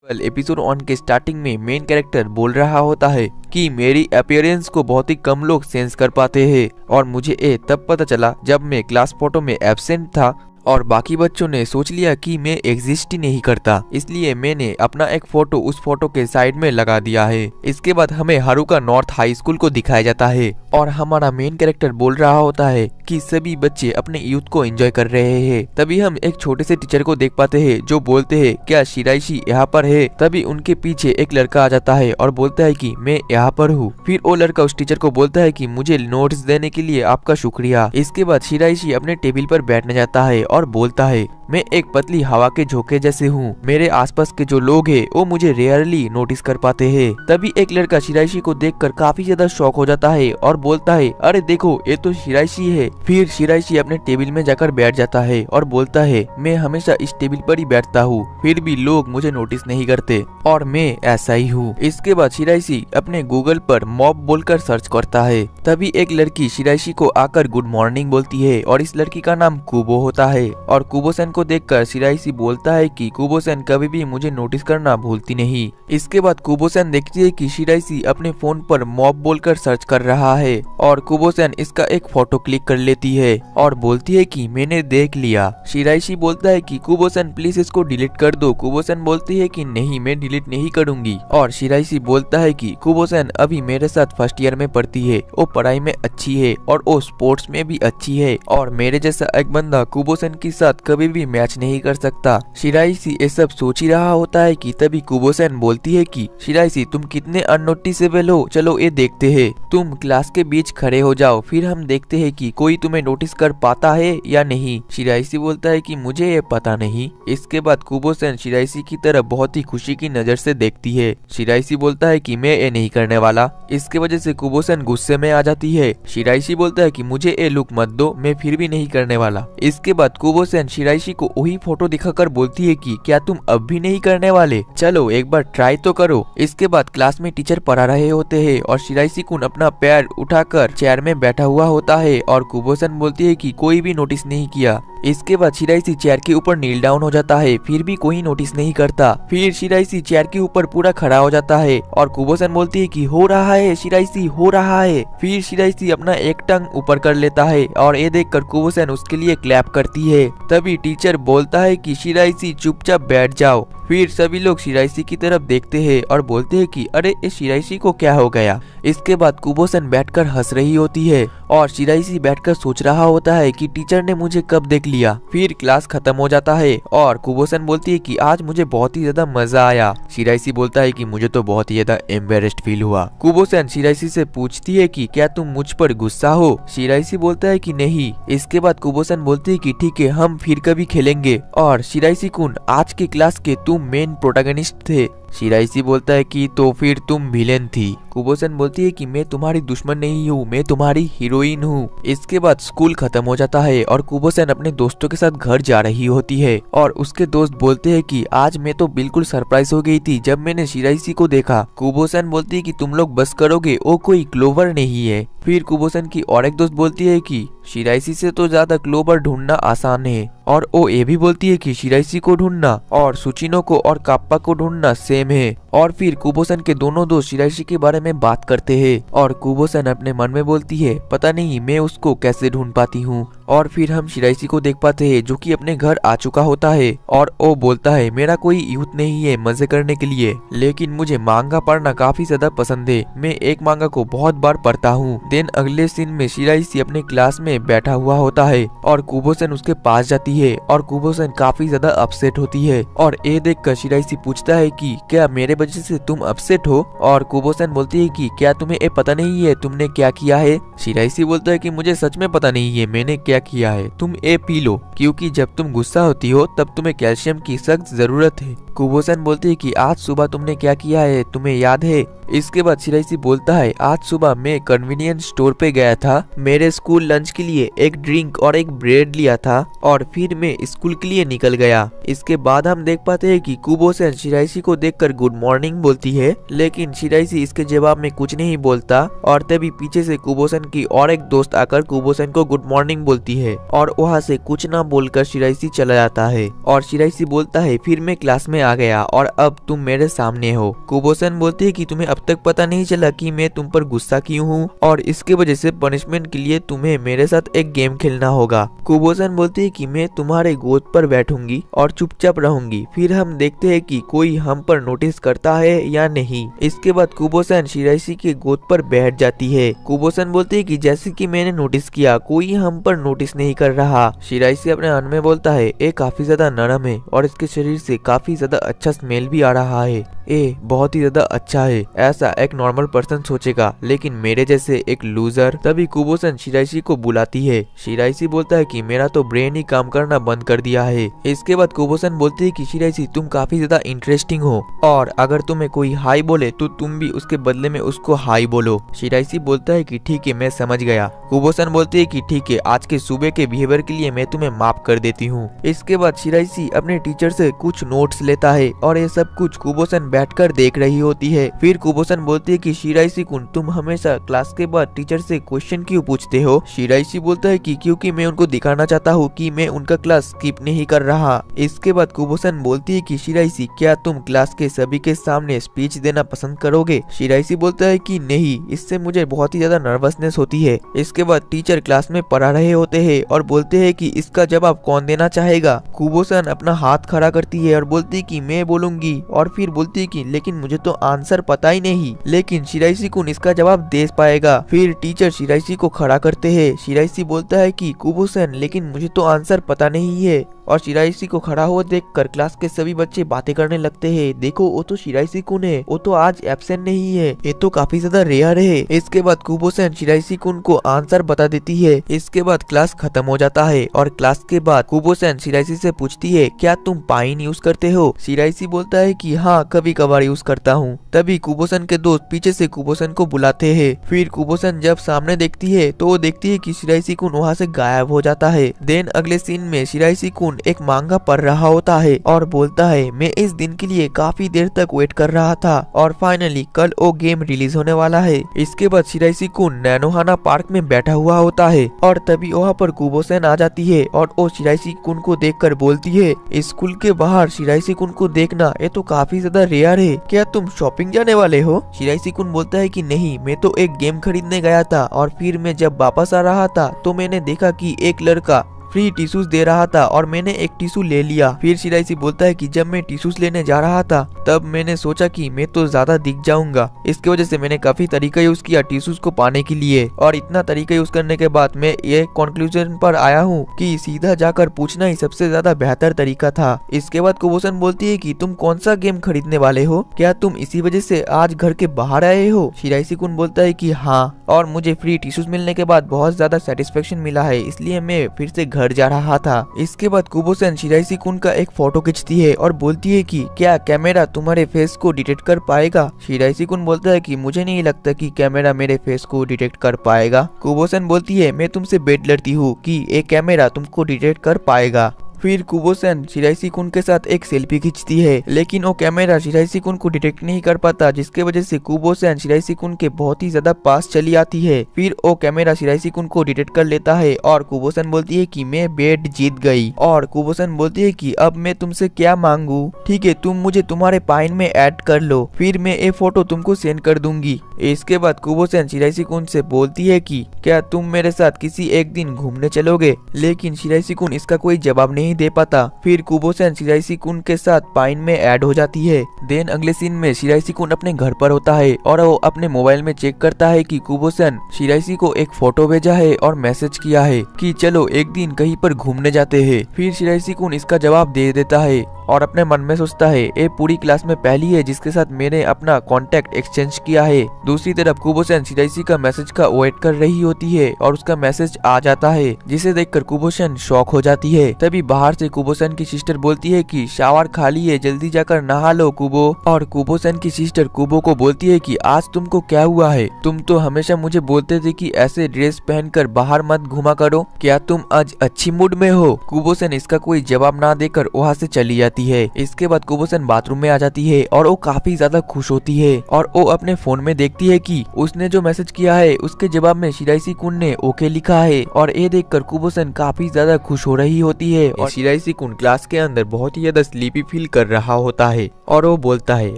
Episode 1 के starting में main character बोल रहा होता है कि मेरी अपीयरेंस को बहुत ही कम लोग सेंस कर पाते हैं और मुझे ये तब पता चला जब मैं क्लास फोटो में एब्सेंट था और बाकी बच्चों ने सोच लिया कि मैं एग्जिस्ट ही नहीं करता, इसलिए मैंने अपना एक फोटो उस फोटो के साइड में लगा दिया है। इसके बाद हमें हारुका नॉर्थ हाई स्कूल को दिखाया जाता है और हमारा मेन कैरेक्टर बोल रहा होता है कि सभी बच्चे अपने यूथ को एंजॉय कर रहे हैं। तभी हम एक छोटे से टीचर को देख पाते हैं जो बोलते हैं क्या शिराइशी यहाँ पर है। तभी उनके पीछे एक लड़का आ जाता है और बोलता है कि मैं यहाँ पर हूँ। फिर वो लड़का उस टीचर को बोलता है कि मुझे नोट्स देने के लिए आपका शुक्रिया। इसके बाद शिराइशी अपने टेबल पर बैठने जाता है और बोलता है मैं एक पतली हवा के झोंके जैसे हूँ, मेरे आसपास के जो लोग हैं वो मुझे रेयरली नोटिस कर पाते हैं। तभी एक लड़का शिराइशी को देखकर काफी ज्यादा शॉक हो जाता है और बोलता है अरे देखो ये तो शिराइशी है। फिर शिराइशी अपने टेबल में जाकर बैठ जाता है और बोलता है मैं हमेशा इस टेबल पर ही बैठता हूँ, फिर भी लोग मुझे नोटिस नहीं करते और मैं ऐसा ही हूँ। इसके बाद शिराइशी अपने गूगल पर मॉब बोलकर सर्च करता है। तभी एक लड़की शिराइशी को आकर गुड मॉर्निंग बोलती है और इस लड़की का नाम कुबो होता है और कुबो-सैन को देखकर शिराइशी बोलता है कि कुबो-सैन कभी भी मुझे नोटिस करना भूलती नहीं। इसके बाद कुबो-सैन देखती है कि शिराइशी अपने फोन पर मॉब बोलकर सर्च कर रहा है और कुबो-सैन इसका एक फोटो क्लिक कर लेती है और बोलती है कि मैंने देख लिया। शिराइशी बोलता है कि कुबो-सैन प्लीज इसको डिलीट कर दो। कुबो-सैन बोलती है कि नहीं मैं डिलीट नहीं करूंगी और शिराइशी बोलता है कि कुबो-सैन अभी मेरे साथ फर्स्ट ईयर में पढ़ती है, वो पढ़ाई में अच्छी है और वो स्पोर्ट्स में भी अच्छी है और मेरे जैसा एक बंदा कुबो-सैन के साथ कभी भी मैच नहीं कर सकता। शिराइशी ये सब सोच ही रहा होता है कि तभी कुबो-सैन बोलती है कि शिराइशी तुम कितने अननोटिसेबल हो, चलो ये देखते हैं। तुम क्लास के बीच खड़े हो जाओ, फिर हम देखते हैं कि कोई तुम्हें नोटिस कर पाता है या नहीं। शिराइशी बोलता है कि मुझे ये पता नहीं। इसके बाद कुबो-सैन शिराइशी की तरफ बहुत ही खुशी की नजर से देखती है। शिराइशी बोलता है कि मैं ये नहीं करने वाला। इसके वजह से कुबो-सैन गुस्से में आ जाती है। शिराइशी बोलता है कि मुझे ये लुक मत दो, मैं फिर भी नहीं करने वाला। इसके बाद कुबो-सैन शिराइशी को वही फोटो दिखाकर बोलती है कि क्या तुम अब भी नहीं करने वाले, चलो एक बार ट्राई तो करो। इसके बाद क्लास में टीचर पढ़ा रहे होते हैं और शिराइशी कुन अपना पैर उठाकर चेयर में बैठा हुआ होता है और कुबो-सैन बोलती है कि कोई भी नोटिस नहीं किया। इसके बाद शिराइशी चेयर के ऊपर नील डाउन हो जाता है, फिर भी कोई नोटिस नहीं करता। फिर शिराइशी चेयर के ऊपर पूरा खड़ा हो जाता है और कुबो-सैन बोलती है कि हो रहा है शिराइशी, हो रहा है। फिर शिराइशी अपना एक टंग ऊपर कर लेता है और ये देखकर कुबो-सैन उसके लिए क्लैप करती है। तभी टीचर बोलता है कि शिराइशी चुपचाप बैठ जाओ। फिर सभी लोग शिराइशी की तरफ देखते हैं और बोलते हैं कि अरे इस शिराइशी को क्या हो गया। इसके बाद कुबो-सैन बैठकर हंस रही होती है और शिराइशी बैठकर सोच रहा होता है कि टीचर ने मुझे कब देख लिया। फिर क्लास खत्म हो जाता है और कुबो-सैन बोलती है कि आज मुझे बहुत ही ज्यादा मजा आया। शिराइशी बोलता है कि मुझे तो बहुत ही ज्यादा एम्बेरेस्ड फील हुआ। कुबो-सैन शिराइशी से पूछती है कि क्या तुम मुझ पर गुस्सा हो। शिराइशी बोलता है कि नहीं। इसके बाद कुबो-सैन बोलती है कि ठीक है हम फिर कभी खेलेंगे और शिराइशी कुन आज की क्लास के तुम मेन प्रोटैगनिस्ट थे। शिराइशी बोलता है कि तो फिर तुम विलेन थी। कुबो-सैन बोलती है कि मैं तुम्हारी दुश्मन नहीं हूँ, मैं तुम्हारी हीरोइन हूँ। इसके बाद स्कूल खत्म हो जाता है और कुबो-सैन अपने दोस्तों के साथ घर जा रही होती है और उसके दोस्त बोलते हैं कि आज मैं तो बिल्कुल सरप्राइज हो गई थी जब मैंने शिराइशी को देखा। कुबो-सैन बोलती है कि तुम लोग बस करोगे, वो कोई क्लोवर नहीं है। फिर कुबो-सैन की और एक दोस्त बोलती है कि शिराइशी से तो ज्यादा क्लोवर ढूंढना आसान है और वो ये भी बोलती है कि शिराइशी को ढूंढना और सुचिनो को और काप्पा को ढूंढना सेम है। और फिर कुबो-सैन के दोनों दोस्त शिराइशी के बारे में बात करते हैं और कुबो-सैन अपने मन में बोलती है पता नहीं मैं उसको कैसे ढूंढ पाती हूँ। और फिर हम शिराइशी को देख पाते हैं जो कि अपने घर आ चुका होता है और वो बोलता है मेरा कोई यूथ नहीं है मजे करने के लिए, लेकिन मुझे मांगा पढ़ना काफी ज्यादा पसंद है, मैं एक मांगा को बहुत बार पढ़ता हूँ। देन अगले सीन में शिराइशी अपने क्लास में बैठा हुआ होता है और कुबो-सैन उसके पास जाती है और कुबो-सैन काफी ज्यादा अपसेट होती है और ये देखकर शिराइशी पूछता है कि क्या मेरे वजह से तुम अपसेट हो। और कुबो-सैन बोलती है कि क्या तुम्हें ये पता नहीं है तुमने क्या किया है। शिराइशी बोलता है कि मुझे सच में पता नहीं है मैंने क्या किया है, तुम ये पी लो क्योंकि जब तुम गुस्सा होती हो तब तुम्हें कैल्शियम की सख्त जरूरत है। कुबो-सैन बोलती है कि आज सुबह तुमने क्या किया है तुम्हें याद है। इसके बाद शिराइशी बोलता है आज सुबह मैं कन्वीनियंस स्टोर पे गया था, मेरे स्कूल लंच के लिए एक ड्रिंक और एक ब्रेड लिया था और फिर मैं स्कूल के लिए निकल गया। इसके बाद हम देख पाते हैं कि कुबो-सैन शिराइशी को देखकर गुड मॉर्निंग बोलती है, लेकिन शिराइशी इसके जवाब में कुछ नहीं बोलता और तभी पीछे से कुबो-सैन की और एक दोस्त आकर कुबो-सैन को गुड मॉर्निंग बोलती है और वहाँ से कुछ ना बोलकर शिराइशी चला जाता है और शिराइशी बोलता है फिर मैं क्लास में आ गया और अब तुम मेरे सामने हो। कुबोसन बोलती है कि तुम्हें अब तक पता नहीं चला कि मैं तुम पर गुस्सा क्यों हूँ और इसके वजह से पनिशमेंट के लिए तुम्हें मेरे साथ एक गेम खेलना होगा। कुबोसन बोलती है कि मैं तुम्हारे गोद पर बैठूंगी और चुपचाप रहूंगी, फिर हम देखते हैं कि कोई हम पर नोटिस करता है या नहीं। इसके बाद कुबोसन शिराइशी के गोद पर बैठ जाती है। कुबोसन बोलती है कि जैसे कि मैंने नोटिस किया कोई हम पर नोटिस नहीं कर रहा। शिराइशी अपने मन में बोलता है ये काफी ज्यादा नरम है और इसके शरीर से काफी ज्यादा अच्छा स्मेल भी आ रहा है। ये बहुत ही ज्यादा अच्छा है, ऐसा एक नॉर्मल पर्सन सोचेगा, लेकिन मेरे जैसे एक लूजर। तभी कुबोसन शिराइशी को बुलाती है। शिराइशी बोलता है कि मेरा तो ब्रेन ही काम करना बंद कर दिया है। इसके बाद कुबोसन बोलती है कि शिराइशी तुम काफी ज्यादा इंटरेस्टिंग हो और अगर तुम्हें कोई हाई बोले तो तुम भी उसके बदले में उसको हाई बोलो। शिराइशी बोलता है कि ठीक है मैं समझ गया। कुबोसन बोलती है कि ठीक है आज के सुबह के बिहेवियर के लिए मैं तुम्हें माफ कर देती हूँ। इसके बाद शिराइशी अपने टीचर से कुछ नोट्स लेता है और ये सब कुछ कुबोसन बैठकर देख रही होती है। फिर कुबोसन बोलती है कि शिराइशी कुन तुम हमेशा क्लास के बाद टीचर से क्वेश्चन क्यों पूछते हो। शिराइशी बोलता है कि क्योंकि मैं उनको दिखाना चाहता हूँ कि मैं उनका क्लास स्किप नहीं कर रहा। इसके बाद कुबोसन बोलती है कि शिराइशी क्या तुम क्लास के सभी के सामने स्पीच देना पसंद करोगे। शिराइशी बोलता है कि नहीं, इससे मुझे बहुत ही ज्यादा नर्वसनेस होती है। इसके बाद टीचर क्लास में पढ़ा रहे होते हैं और बोलते हैं कि इसका जवाब कौन देना चाहेगा। कुबोसन अपना हाथ खड़ा करती है और बोलती है कि मैं बोलूंगी और फिर बोलती है कि लेकिन मुझे तो आंसर पता ही नहीं, लेकिन शिराइशी कुन इसका जवाब दे पाएगा। फिर टीचर शिराइशी को खड़ा करते हैं। शिराइशी बोलता है कि कुबोसन लेकिन मुझे तो आंसर पता नहीं है और शिराइशी को खड़ा हुआ देखकर क्लास के सभी बच्चे बातें करने लगते हैं। देखो वो तो शिराइशी कुन है, वो तो आज एब्सेंट नहीं है, ये तो काफी ज्यादा रेयर है। इसके बाद कुबोसन शिराइशी कुन को आंसर बता देती है। इसके बाद क्लास खत्म हो जाता है और क्लास के बाद कुबोसन शिराइशी से पूछती है क्या तुम पाइन यूज करते हो। शिराइशी बोलता है कि हाँ कभी कभार यूज करता हूँ। तभी कुबोसन के दोस्त पीछे से कुबोसन को बुलाते हैं। फिर कुबोसन जब सामने देखती है तो वो देखती है कि शिराइशी कुन वहाँ से गायब हो जाता है। देन अगले सीन में शिराइशी कुन एक मांगा पढ़ रहा होता है और बोलता है मैं इस दिन के लिए काफी देर तक वेट कर रहा था और फाइनली कल वो गेम रिलीज होने वाला है। इसके बाद शिराइशी कुन नैनोहाना पार्क में बैठा हुआ होता है और तभी वहाँ पर कुबोसन आ जाती है और वो शिराइशी कुन को देखकर बोलती है स्कूल के बाहर शिराइशी कुन को देखना ये तो काफी ज्यादा रेयर है, क्या तुम शॉपिंग जाने वाले हो। शिराइशी कुन बोलता है कि नहीं, मैं तो एक गेम खरीदने गया था और फिर मैं जब वापस आ रहा था तो मैंने देखा कि एक लड़का फ्री टिश्यूज दे रहा था और मैंने एक टिश्यू ले लिया। फिर शिराइशी बोलता है कि जब मैं टिश्यूज लेने जा रहा था तब मैंने सोचा कि मैं तो ज्यादा दिख जाऊंगा, इसकी वजह से मैंने काफी तरीका यूज किया टिश्यूज को पाने के लिए और इतना तरीका यूज करने के बाद मैं ये कंक्लूजन पर आया हूँ कि सीधा जाकर पूछना ही सबसे ज्यादा बेहतर तरीका था। इसके बाद कुबोसन बोलती है कि तुम कौन सा गेम खरीदने वाले हो, क्या तुम इसी वजह से आज घर के बाहर आए हो। शिराइशी कुन बोलता है कि हाँ, और मुझे फ्री टिश्यूज मिलने के बाद बहुत ज्यादा सेटिस्फेक्शन मिला है, इसलिए मैं फिर से घर जा रहा था। इसके बाद कुबोसन शिराइशी कुन का एक फोटो खींचती है और बोलती है कि क्या कैमरा तुम्हारे फेस को डिटेक्ट कर पाएगा। शिराइशी कुन बोलता है कि मुझे नहीं लगता कि कैमरा मेरे फेस को डिटेक्ट कर पाएगा। कुबोसन बोलती है मैं तुमसे बेट लड़ती हूँ कि ये कैमरा तुमको डिटेक्ट कर पाएगा। फिर कुबोसन शिराइशी कुन के साथ एक सेल्फी खींचती है, लेकिन वो कैमरा शिराइशी कुन को डिटेक्ट नहीं कर पाता, जिसके वजह से कुबोसन शिराइशी कुन के बहुत ही ज्यादा पास चली आती है। फिर वो कैमरा शिराइशी कुन को डिटेक्ट कर लेता है और कुबोसन बोलती है कि मैं बेट जीत गई। और कुबोसन बोलती है कि अब मैं तुमसे क्या मांगू, ठीक है तुम मुझे तुम्हारे पाइन में ऐड कर लो, फिर मैं ये फोटो तुमको सेंड कर दूंगी। इसके बाद कुबोसन शिराइशी कुन से बोलती है कि क्या तुम मेरे साथ किसी एक दिन घूमने चलोगे, लेकिन शिराइशी कुन इसका कोई जवाब नहीं दे पाता। फिर कुबोसन शिराइशी कुन के साथ पाइन में ऐड हो जाती है। देन अगले सीन में शिराइशी कुन अपने घर पर होता है और वो अपने मोबाइल में चेक करता है कि कुबोसन शिराइशी को एक फोटो भेजा है और मैसेज किया है कि चलो एक दिन कहीं पर घूमने जाते हैं। फिर शिराइशी कुन इसका जवाब दे देता है और अपने मन में सोचता है ये पूरी क्लास में पहली है जिसके साथ मैंने अपना कांटेक्ट एक्सचेंज किया है। दूसरी तरफ कुबोसन शिराइशी का मैसेज का वेट कर रही होती है और उसका मैसेज आ जाता है, जिसे देखकर कुबोसन शॉक हो जाती है। तभी बाहर से कुबोसन की सिस्टर बोलती है कि शावर खाली है, जल्दी जाकर नहा लो कुबो। और कुबोसन की सिस्टर कुबो को बोलती है कि आज तुमको क्या हुआ है, तुम तो हमेशा मुझे बोलते थे कि ऐसे ड्रेस पहनकर बाहर मत घुमा करो, क्या तुम आज अच्छी मूड में हो। कुबोसन इसका कोई जवाब ना देकर वहाँ से चली जाती है। इसके बाद कुबोसन बाथरूम में आ जाती है और वो काफी ज्यादा खुश होती है और वो अपने फोन में देखती है कि उसने जो मैसेज किया है उसके जवाब में शिराइशी कुन ने ओके लिखा है और ये देखकर कुबोसन काफी ज्यादा खुश हो रही होती है और शिराइशी कुन क्लास के अंदर बहुत ही ज्यादा स्लीपी फील कर रहा होता है और वो बोलता है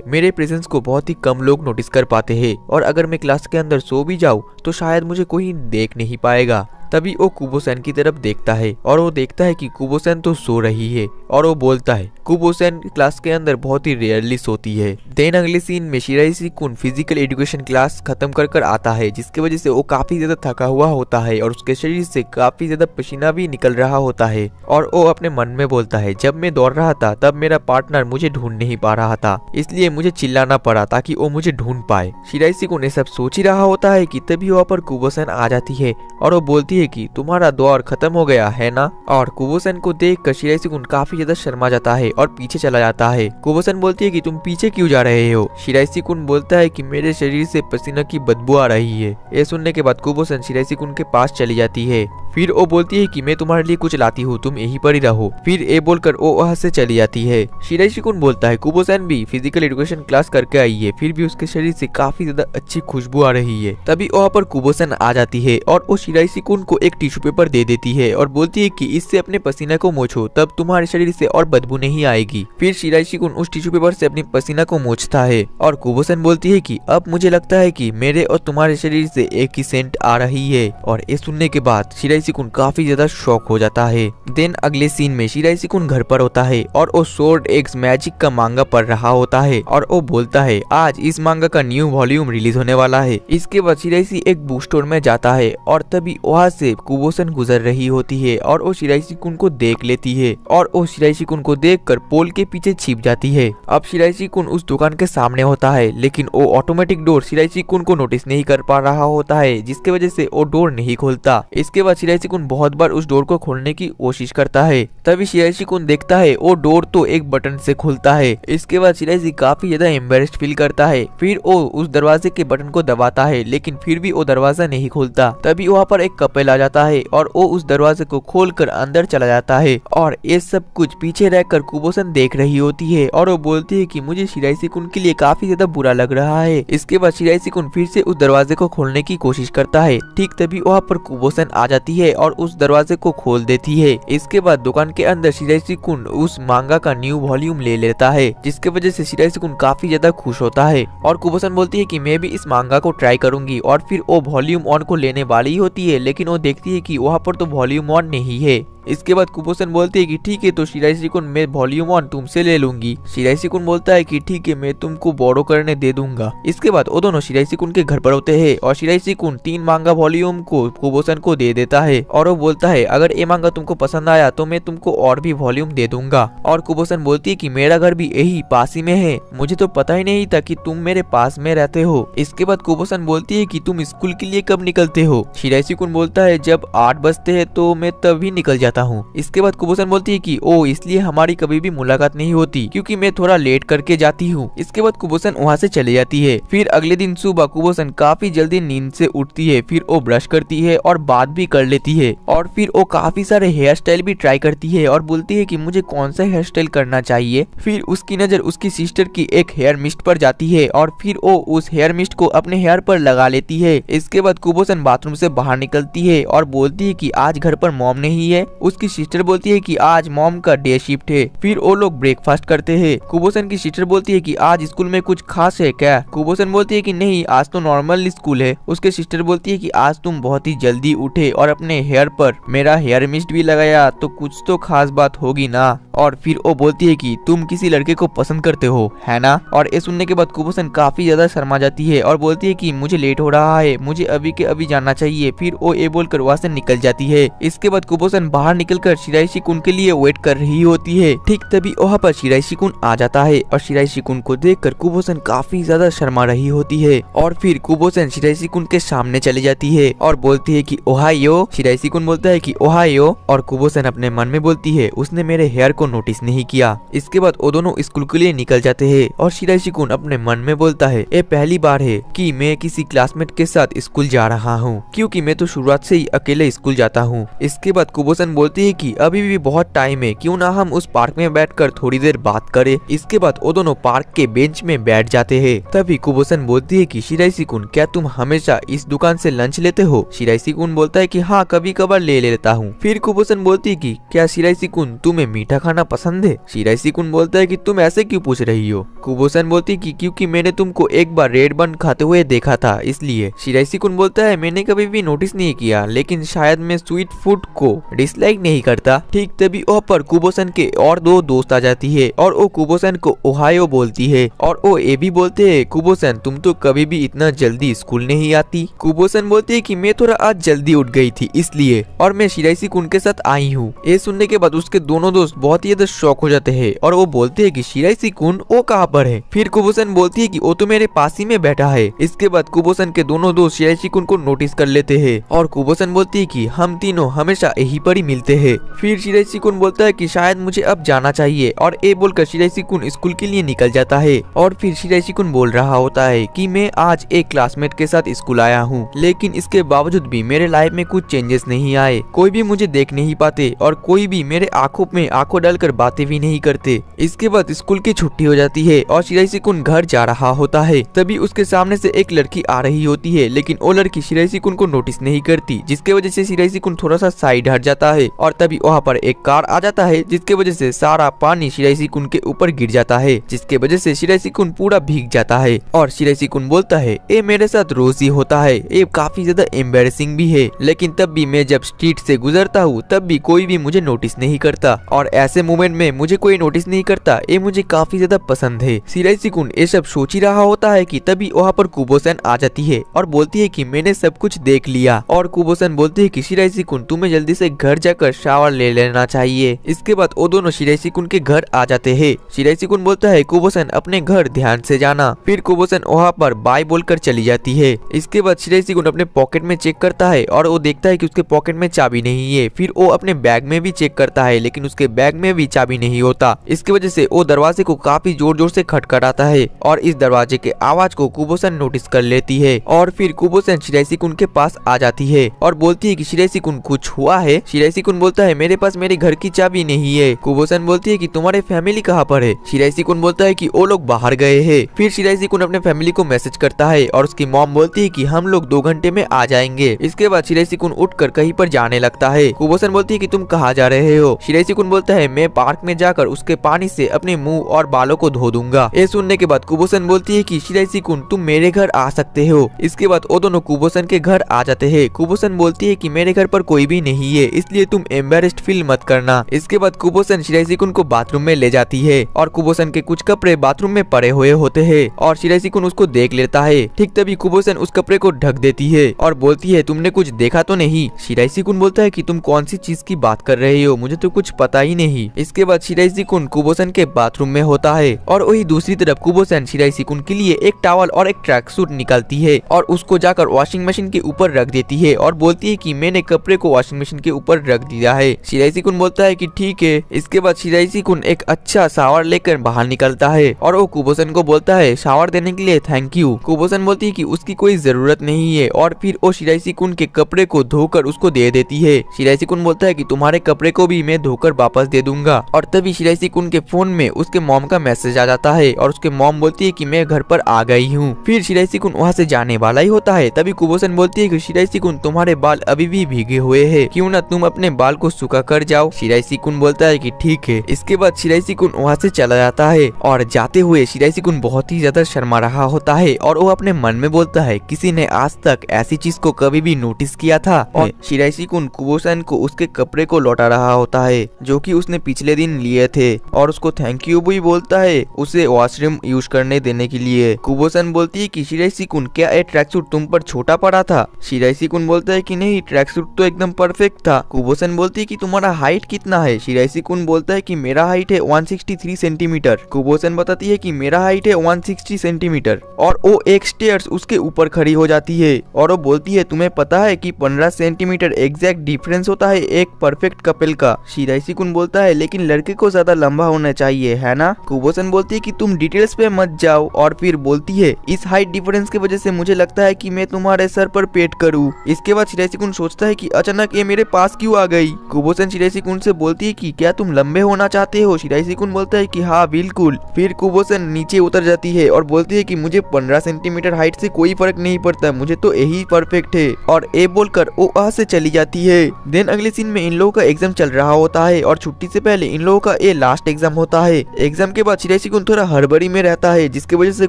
मेरे प्रेजेंस को बहुत ही कम लोग नोटिस कर पाते हैं और अगर मैं क्लास के अंदर सो भी जाऊँ तो शायद मुझे कोई देख नहीं पाएगा। तभी वो कुबो-सैन की तरफ देखता है और वो देखता है कि कुबो-सैन तो सो रही है और वो बोलता है कुबो-सैन क्लास के अंदर बहुत ही रेयरली सोती है। देन अगले सीन में शिराइशी कुन फिजिकल एजुकेशन क्लास खत्म कर आता है जिसकी वजह से वो काफी ज्यादा थका हुआ होता है और उसके शरीर से काफी ज्यादा पसीना भी निकल रहा होता है और वो अपने मन में बोलता है जब मैं दौड़ रहा था तब मेरा पार्टनर मुझे ढूंढ नहीं पा रहा था इसलिए मुझे चिल्लाना पड़ा ताकि वो मुझे ढूंढ पाए। शिराइशी कुन ये सब सोच ही रहा होता है कि तभी वहाँ पर कुबो-सैन आ जाती है और वो बोलती है कि तुम्हारा दौर खत्म हो गया है ना। और कुबो-सैन को देखकर शिराइशी कुन काफी ज्यादा शर्मा जाता है और पीछे चला जाता है। कुबो-सैन बोलती है कि तुम पीछे क्यों जा रहे हो। शिराइशी कुन बोलता है कि मेरे शरीर से पसीना की बदबू आ रही है। ये सुनने के बाद कुबो-सैन शिराइशी कुन के पास चली जाती है। फिर वो बोलती है कि मैं तुम्हारे लिए कुछ लाती हूँ, तुम यहीं पर ही रहो। फिर ये बोलकर वो वहाँ से चली जाती है। शिराइशी कुन बोलता है कुबो-सैन भी फिजिकल एजुकेशन क्लास करके आई है, फिर भी उसके शरीर से काफी ज्यादा अच्छी खुशबू आ रही है। तभी वहाँ पर कुबो-सैन आ जाती है और वो शिराइशी कुन को एक टिश्यू पेपर दे देती है और बोलती है कि इससे अपने पसीना को मोछो, तब तुम्हारे शरीर से और बदबू नहीं आएगी। फिर शिराइशी कुन उस टिश्यू पेपर से अपनी पसीना को मोछता है और कुबो-सैन बोलती है कि अब मुझे लगता है कि मेरे और तुम्हारे शरीर से एक ही सेंट आ रही है। और ये सुनने के बाद शिराइशी कुन काफी ज्यादा शॉक हो जाता है। देन अगले सीन में शिराइशी कुन घर पर होता है और वो स्वॉर्ड एग्स मैजिक का मांगा पढ़ रहा होता है और वो बोलता है आज इस मांगा का न्यू वॉल्यूम रिलीज होने वाला है। इसके बाद शिराइशी एक बुक स्टोर में जाता है और तभी वहाँ से कुबो-सैन गुजर रही होती है और वो शिराइशी कुन को देख लेती है और वो शिराइशी कुन को देखकर पोल के पीछे छिप जाती है। अब शिराइशी कुन उस दुकान के सामने होता है लेकिन वो ऑटोमेटिक डोर शिराइशी कुन को नोटिस नहीं कर पा रहा होता है जिसकी वजह से वो डोर नहीं खोलता। इसके बाद शिराइशी कुन बहुत बार उस डोर को खोलने की कोशिश करता है। तभी शिराइशी कुन देखता है वो डोर तो एक बटन से खुलता है। इसके बाद शिराइशी काफी ज्यादा एम्बेरेस्ड फील करता है। फिर वो उस दरवाजे के बटन को दबाता है लेकिन फिर भी वो दरवाजा नहीं खोलता। तभी वहाँ पर एक कपल आ जाता है और वो उस दरवाजे को खोलकर अंदर चला जाता है और ये सब कुछ पीछे रहकर कुबो-सैन देख रही होती है और वो बोलती है कि मुझे शिराइशी कुन के लिए काफी ज्यादा बुरा लग रहा है। इसके बाद शिराइशी कुन फिर से उस दरवाजे को खोलने की कोशिश करता है। ठीक तभी वहाँ पर कुबो-सैन आ जाती है और उस दरवाजे को खोल देती है। इसके बाद दुकान के अंदर शिराइशी कुन उस मांगा का न्यू वॉल्यूम ले लेता है जिसके वजह से शिराइशी कुन काफी ज्यादा खुश होता है और कुबो-सैन बोलती है कि मैं भी इस मांगा को ट्राई करूंगी और फिर वो वॉल्यूम 1 को लेने वाली होती है लेकिन वो देखती है कि वहाँ पर तो वॉल्यूम 1 नहीं है। इसके बाद कुबो-सैन बोलती है कि ठीक है तो शिराइशी कुन मैं वॉल्यूम 1 तुमसे ले लूंगी। शिराइशी कुन बोलता है कि ठीक है मैं तुमको बोरो करने दे दूंगा। इसके बाद वो दोनों शिराइशी कुन के घर पर होते हैं और शिराइशी कुन 3 मांगा वॉल्यूम को कुबो-सैन को दे देता है और वो बोलता है अगर ये मांगा तुमको पसंद आया तो मैं तुमको और भी वॉल्यूम दे दूंगा। और कुबो-सैन बोलती है कि मेरा घर भी यही पास ही में है, मुझे तो पता ही नहीं था कि तुम मेरे पास में रहते हो। इसके बाद कुबो-सैन बोलती है कि तुम स्कूल के लिए कब निकलते हो। शिराइशी कुन बोलता है जब 8 बजते हैं तो मैं तभी निकल जाता हूँ। इसके बाद कुबो-सैन बोलती है कि ओ इसलिए हमारी कभी भी मुलाकात नहीं होती क्योंकि मैं थोड़ा लेट करके जाती हूँ। इसके बाद कुबो-सैन वहाँ से चले जाती है। फिर अगले दिन सुबह कुबो-सैन काफी जल्दी नींद से उठती है। फिर वो ब्रश करती है और बात भी कर लेती है और फिर वो काफी सारे हेयर स्टाइल भी ट्राई करती है और बोलती है कि मुझे कौन सा हेयर स्टाइल करना चाहिए। फिर उसकी नजर उसकी सिस्टर की एक हेयर मिस्ट पर जाती है और फिर वो उस हेयर मिस्ट को अपने हेयर पर लगा लेती है। इसके बाद कुबो-सैन बाथरूम से बाहर निकलती है और बोलती है कि आज घर पर मॉम नहीं है। उसकी सिस्टर बोलती है कि आज मॉम का डे शिफ्ट है। फिर वो लोग ब्रेकफास्ट करते हैं। कुबो-सैन की सिस्टर बोलती है कि आज स्कूल में कुछ खास है क्या। कुबो-सैन बोलती है कि नहीं आज तो नॉर्मल स्कूल है। उसके सिस्टर बोलती है कि आज तुम बहुत ही जल्दी उठे और अपने हेयर पर मेरा हेयर मिस्ट भी लगाया तो कुछ तो खास बात होगी ना। और फिर वो बोलती है कि तुम किसी लड़के को पसंद करते हो है ना। और ये सुनने के बाद कुबो-सैन काफी ज्यादा शर्मा जाती है और बोलती है कि मुझे लेट हो रहा है, मुझे अभी के अभी जाना चाहिए। फिर वो ये बोलकर वहाँ से निकल जाती है। इसके बाद कुबो-सैन बाहर निकलकर शिराइशी कुन के लिए वेट कर रही होती है। ठीक तभी वहाँ पर शिराइशी कुन आ जाता है और शिराइशी कुन को देखकर कुबो-सैन काफी ज्यादा शर्मा रही होती है। और फिर कुबो-सैन शिराइशी कुन के सामने चली जाती है और बोलती है कि ओहायो। शिराइशी कुन बोलता है कि ओहायो और कुबो-सैन अपने मन में बोलती है उसने मेरे हेयर को को नोटिस नहीं किया। इसके बाद वो दोनों स्कूल के लिए निकल जाते हैं और शिराइशी कुन अपने मन में बोलता है, ये पहली बार है कि मैं किसी क्लासमेट के साथ स्कूल जा रहा हूँ, क्योंकि मैं तो शुरुआत से ही अकेले स्कूल जाता हूँ। इसके बाद कुबो-सन बोलती है कि अभी भी बहुत टाइम है, क्यों ना हम उस पार्क में बैठकर थोड़ी देर बात करें। इसके बाद वो दोनों पार्क के बेंच में बैठ जाते हैं। तभी कुबो-सन बोलती है कि शिराइशी कुन, क्या तुम हमेशा इस दुकान से लंच लेते हो? शिराइशी कुन बोलता है कि हाँ, कभी कभार ले लेता हूँ। फिर कुबो-सन बोलती है कि क्या शिराइशी कुन, तुम्हें मीठा खाना पसंद है? शिराइशी कुन बोलता है कि तुम ऐसे क्यों पूछ रही हो? कुबो-सन बोलती है कि क्योंकि मैंने तुमको एक बार रेड बन खाते हुए देखा था, इसलिए। शिराइशी कुन बोलता है, मैंने कभी भी नोटिस नहीं किया, लेकिन शायद मैं स्वीट फूड को डिसलाइक नहीं करता। ठीक तभी वहाँ पर कुबो-सन के और दो दोस्त आ जाती है और वो कुबो-सन को ओहायो बोलती है और वो ये भी बोलते है, कुबो-सन तुम तो कभी भी इतना जल्दी स्कूल नहीं आती। कुबो-सन बोलती है कि मैं थोड़ा आज जल्दी उठ गई थी इसलिए, और मैं शिराइशी कुन के साथ आई हूँ। ये सुनने के बाद उसके दोनों दोस्त बहुत ही ज्यादा शॉक हो जाते हैं और वो बोलते है कि शिराइशी कुन वो कहाँ पर है? फिर कुबो-सन बोलती है कि वो तो मेरे पास ही में बैठा है। इसके बाद कुबो-सन के दोनों दोस्त शिराइशी कुन को नोटिस कर लेते हैं और कुबो-सन बोलती है कि हम तीनों हमेशा यहीं पर ही मिलते हैं। फिर शिराइशी कुन बोलता है कि शायद मुझे अब जाना चाहिए और ये बोलकर शिराइशी कुन स्कूल के लिए निकल जाता है। और फिर शिराइशी कुन बोल रहा होता है कि मैं आज एक क्लासमेट के साथ स्कूल आया हूँ, लेकिन इसके बावजूद भी मेरे लाइफ में कुछ चेंजेस नहीं आए। कोई भी मुझे देख नहीं पाते और कोई भी मेरे आंखों में आंखों डालकर बातें भी नहीं करते। इसके बाद स्कूल की छुट्टी हो जाती है और शिराइशी कुन घर जा रहा होता है। तभी उसके सामने से एक लड़की आ रही होती है, लेकिन वो लड़की शिराइशी कुन को नोटिस नहीं करती, जिसके वजह से शिराइशी कुन थोड़ा सा साइड हट जाता है। और तभी वहाँ पर एक कार आ जाता है, जिसके वजह से सारा पानी शिराइशी कुन के ऊपर गिर जाता है, जिसके वजह से शिराइशी कुन पूरा भीग जाता है। और शिराइशी कुन बोलता है, ये मेरे साथ रोज ही होता है, ये काफी ज्यादा एम्बैरेसिंग भी है, लेकिन तब भी मैं जब स्ट्रीट से गुजरता हूँ तब भी कोई भी मुझे नोटिस नहीं करता, और ऐसे मोमेंट में मुझे कोई नोटिस नहीं करता, ये मुझे काफी ज्यादा पसंद है। शिराइशी कुन ये सब सोच ही रहा होता है कि तभी वहाँ पर कुबो-सन आ जाती है और बोलती है कि मैंने सब कुछ देख लिया। और कुबो-सन बोलती है कि शिराइशी कुन, तुम्हें जल्दी से घर जाकर शावर ले लेना चाहिए। इसके बाद वो दोनों शिराइशी कुन के घर आ जाते हैं। शिराइशी कुन बोलता है, कुबो-सन अपने घर ध्यान से जाना। फिर कुबो-सन वहाँ पर बाय बोलकर चली जाती है। इसके बाद शिराइशी कुन अपने पॉकेट में चेक करता है और वो देखता है कि उसके पॉकेट में चाबी नहीं है। फिर वो अपने बैग में भी चेक करता है, लेकिन उसके बैग में भी चाबी नहीं होता। इसकी वजह से वो दरवाजे को काफी जोर जोर से खटखटाता है और इस दरवाजे के आवाज को कुबो-सन नोटिस कर लेती है। और फिर कुबो-सन शिराइशी कुन के पास आ जाती है और बोलती है कि शिराइशी कुन, कुछ हुआ है? शिराइशी कुन बोलता है, मेरे पास मेरे घर की चाबी नहीं है। कुबो-सन बोलती है कि तुम्हारे फैमिली कहाँ पर है? शिराइशी कुन बोलता है कि वो लोग बाहर गए हैं। फिर शिराइशी कुन अपने फैमिली को मैसेज करता है और उसकी मॉम बोलती है कि हम लोग 2 घंटे में आ जाएंगे। इसके बाद शिराइशी कुन उठकर कहीं पर जाने लगता है। कुबो-सन बोलती है कि तुम कहाँ जा रहे हो? शिराइशी कुन बोलता है, मैं पार्क में जाकर उसके पानी से अपने मुंह और बालों को धो दूंगा। ये सुनने के बाद कुबो-सन बोलती है कि शिराइशी कुन, तुम मेरे घर आ सकते हो। इसके बाद वो दोनों कुबो-सन के घर आ जाते हैं। कुबो-सन बोलती है कि मेरे घर पर कोई भी नहीं है, इसलिए तुम एम्बैरेस्ड फील मत करना। इसके बाद कुबो-सन शिराइशी कुन को बाथरूम में ले जाती है और कुबो-सन के कुछ कपड़े बाथरूम में पड़े हुए होते हैं और शिराइशी कुन उसको देख लेता है। ठीक तभी कुबो-सन उस कपड़े को ढक देती है और बोलती है, तुमने कुछ देखा तो नहीं? शिराइशी कुन बोलता है कि तुम कौन सी चीज की बात कर रहे हो, मुझे तो कुछ पता ही नहीं। इसके बाद शिराइशी कुन कुबो-सन के बाथरूम में होता है और वही दूसरी तरफ कुबो-सन शिराइशी कुन के लिए एक टॉवल और एक ट्रैक सूट निकालती है और उसको जाकर वॉशिंग मशीन के ऊपर रख देती है और बोलती है कि मैंने कपड़े को वॉशिंग मशीन के ऊपर रख दिया है। शिराइशी कुन बोलता है कि ठीक है। इसके बाद शिराइशी कुन एक अच्छा शावर लेकर बाहर निकलता है और वो कुबो-सन को बोलता है, शावर देने के लिए थैंक यू। कुबो-सन बोलती है कि उसकी कोई जरूरत नहीं है और फिर वो शिराइशी कुन के कपड़े को धोकर उसको दे देती है। शिराइशी कुन बोलता है कि तुम्हारे कपड़े को भी मैं धोकर वापस दे दूंगा। और तभी शिराइशी कुन के फोन में उसके मॉम का मैसेज आ जाता है और उसके मॉम बोलती है कि मैं घर पर आ गई हूँ। फिर शिराइशी कुन वहाँ से जाने वाला ही होता है। तभी कुबो-सन बोलती है कि शिराइशी कुन, तुम्हारे बाल अभी भी भीगे हुए हैं, क्यों ना तुम अपने बाल को सूखा कर जाओ। शिराइशी कुन बोलता है कि ठीक है। इसके बाद शिराइशी कुन वहाँ से चला जाता है और जाते हुए शिराइशी कुन बहुत ही ज्यादा शर्मा रहा होता है और वो अपने मन में बोलता है, किसी ने आज तक ऐसी चीज को कभी भी नोटिस किया था? और शिराइशी कुन कुबो-सन को उसके कपड़े को लौटा रहा होता है जो कि उसने पिछले दिन लिए थे और उसको थैंक यू भी बोलता है उसे वॉशरूम यूज करने देने के लिए। कुबो-सन बोलती है कि शिराइशी कुन, क्या ये ट्रैक सूट तुम पर छोटा पड़ा था? शिराइशी कुन बोलता है कि नहीं, ट्रैक सूट तो एकदम परफेक्ट था। कुबो-सन बोलती है कि तुम्हारा हाइट कितना है? शिराइशी कुन बोलता है कि मेरा हाइट है 163 सेंटीमीटर। कुबो-सन बताती है कि मेरा हाइट है 160 सेंटीमीटर और वो एक स्टेयर्स उसके ऊपर खड़ी हो जाती है और वो बोलती है, तुम्हें पता है कि 15 सेंटीमीटर एग्जैक्ट डिफरेंस होता है एक परफेक्ट कपल का? शिराइशी कुन बोलता है, लेकिन लड़के को ज्यादा लंबा होना चाहिए, है ना? कुबोसन बोलती है कि तुम डिटेल्स पे मत जाओ और फिर बोलती है इस हाइट डिफरेंस की वजह से मुझे लगता है कि मैं तुम्हारे सर पर पेट करूँ। इसके बाद शिराइशिकुन सोचता है कि अचानक ये मेरे पास क्यों आ गई। कुबोसन शिराइशिकुन से बोलती है कि क्या तुम लंबे होना चाहते हो? शिराइशिकुन बोलता है कि हाँ बिल्कुल। फिर कुबोसन नीचे उतर जाती है और बोलती है कि मुझे 15 सेंटीमीटर हाइट से कोई फर्क नहीं पड़ता, मुझे तो यही परफेक्ट है, और ए बोलकर वो वहाँ से चली जाती है। देन अगले सीन में इन लोगों का एग्जाम चल रहा होता है और छुट्टी से पहले इन लोगों का ये लास्ट एग्जाम होता है। एग्जाम के बाद शिराइशिकुन थोड़ा हड़बड़ी में रहता है, जिसकी वजह से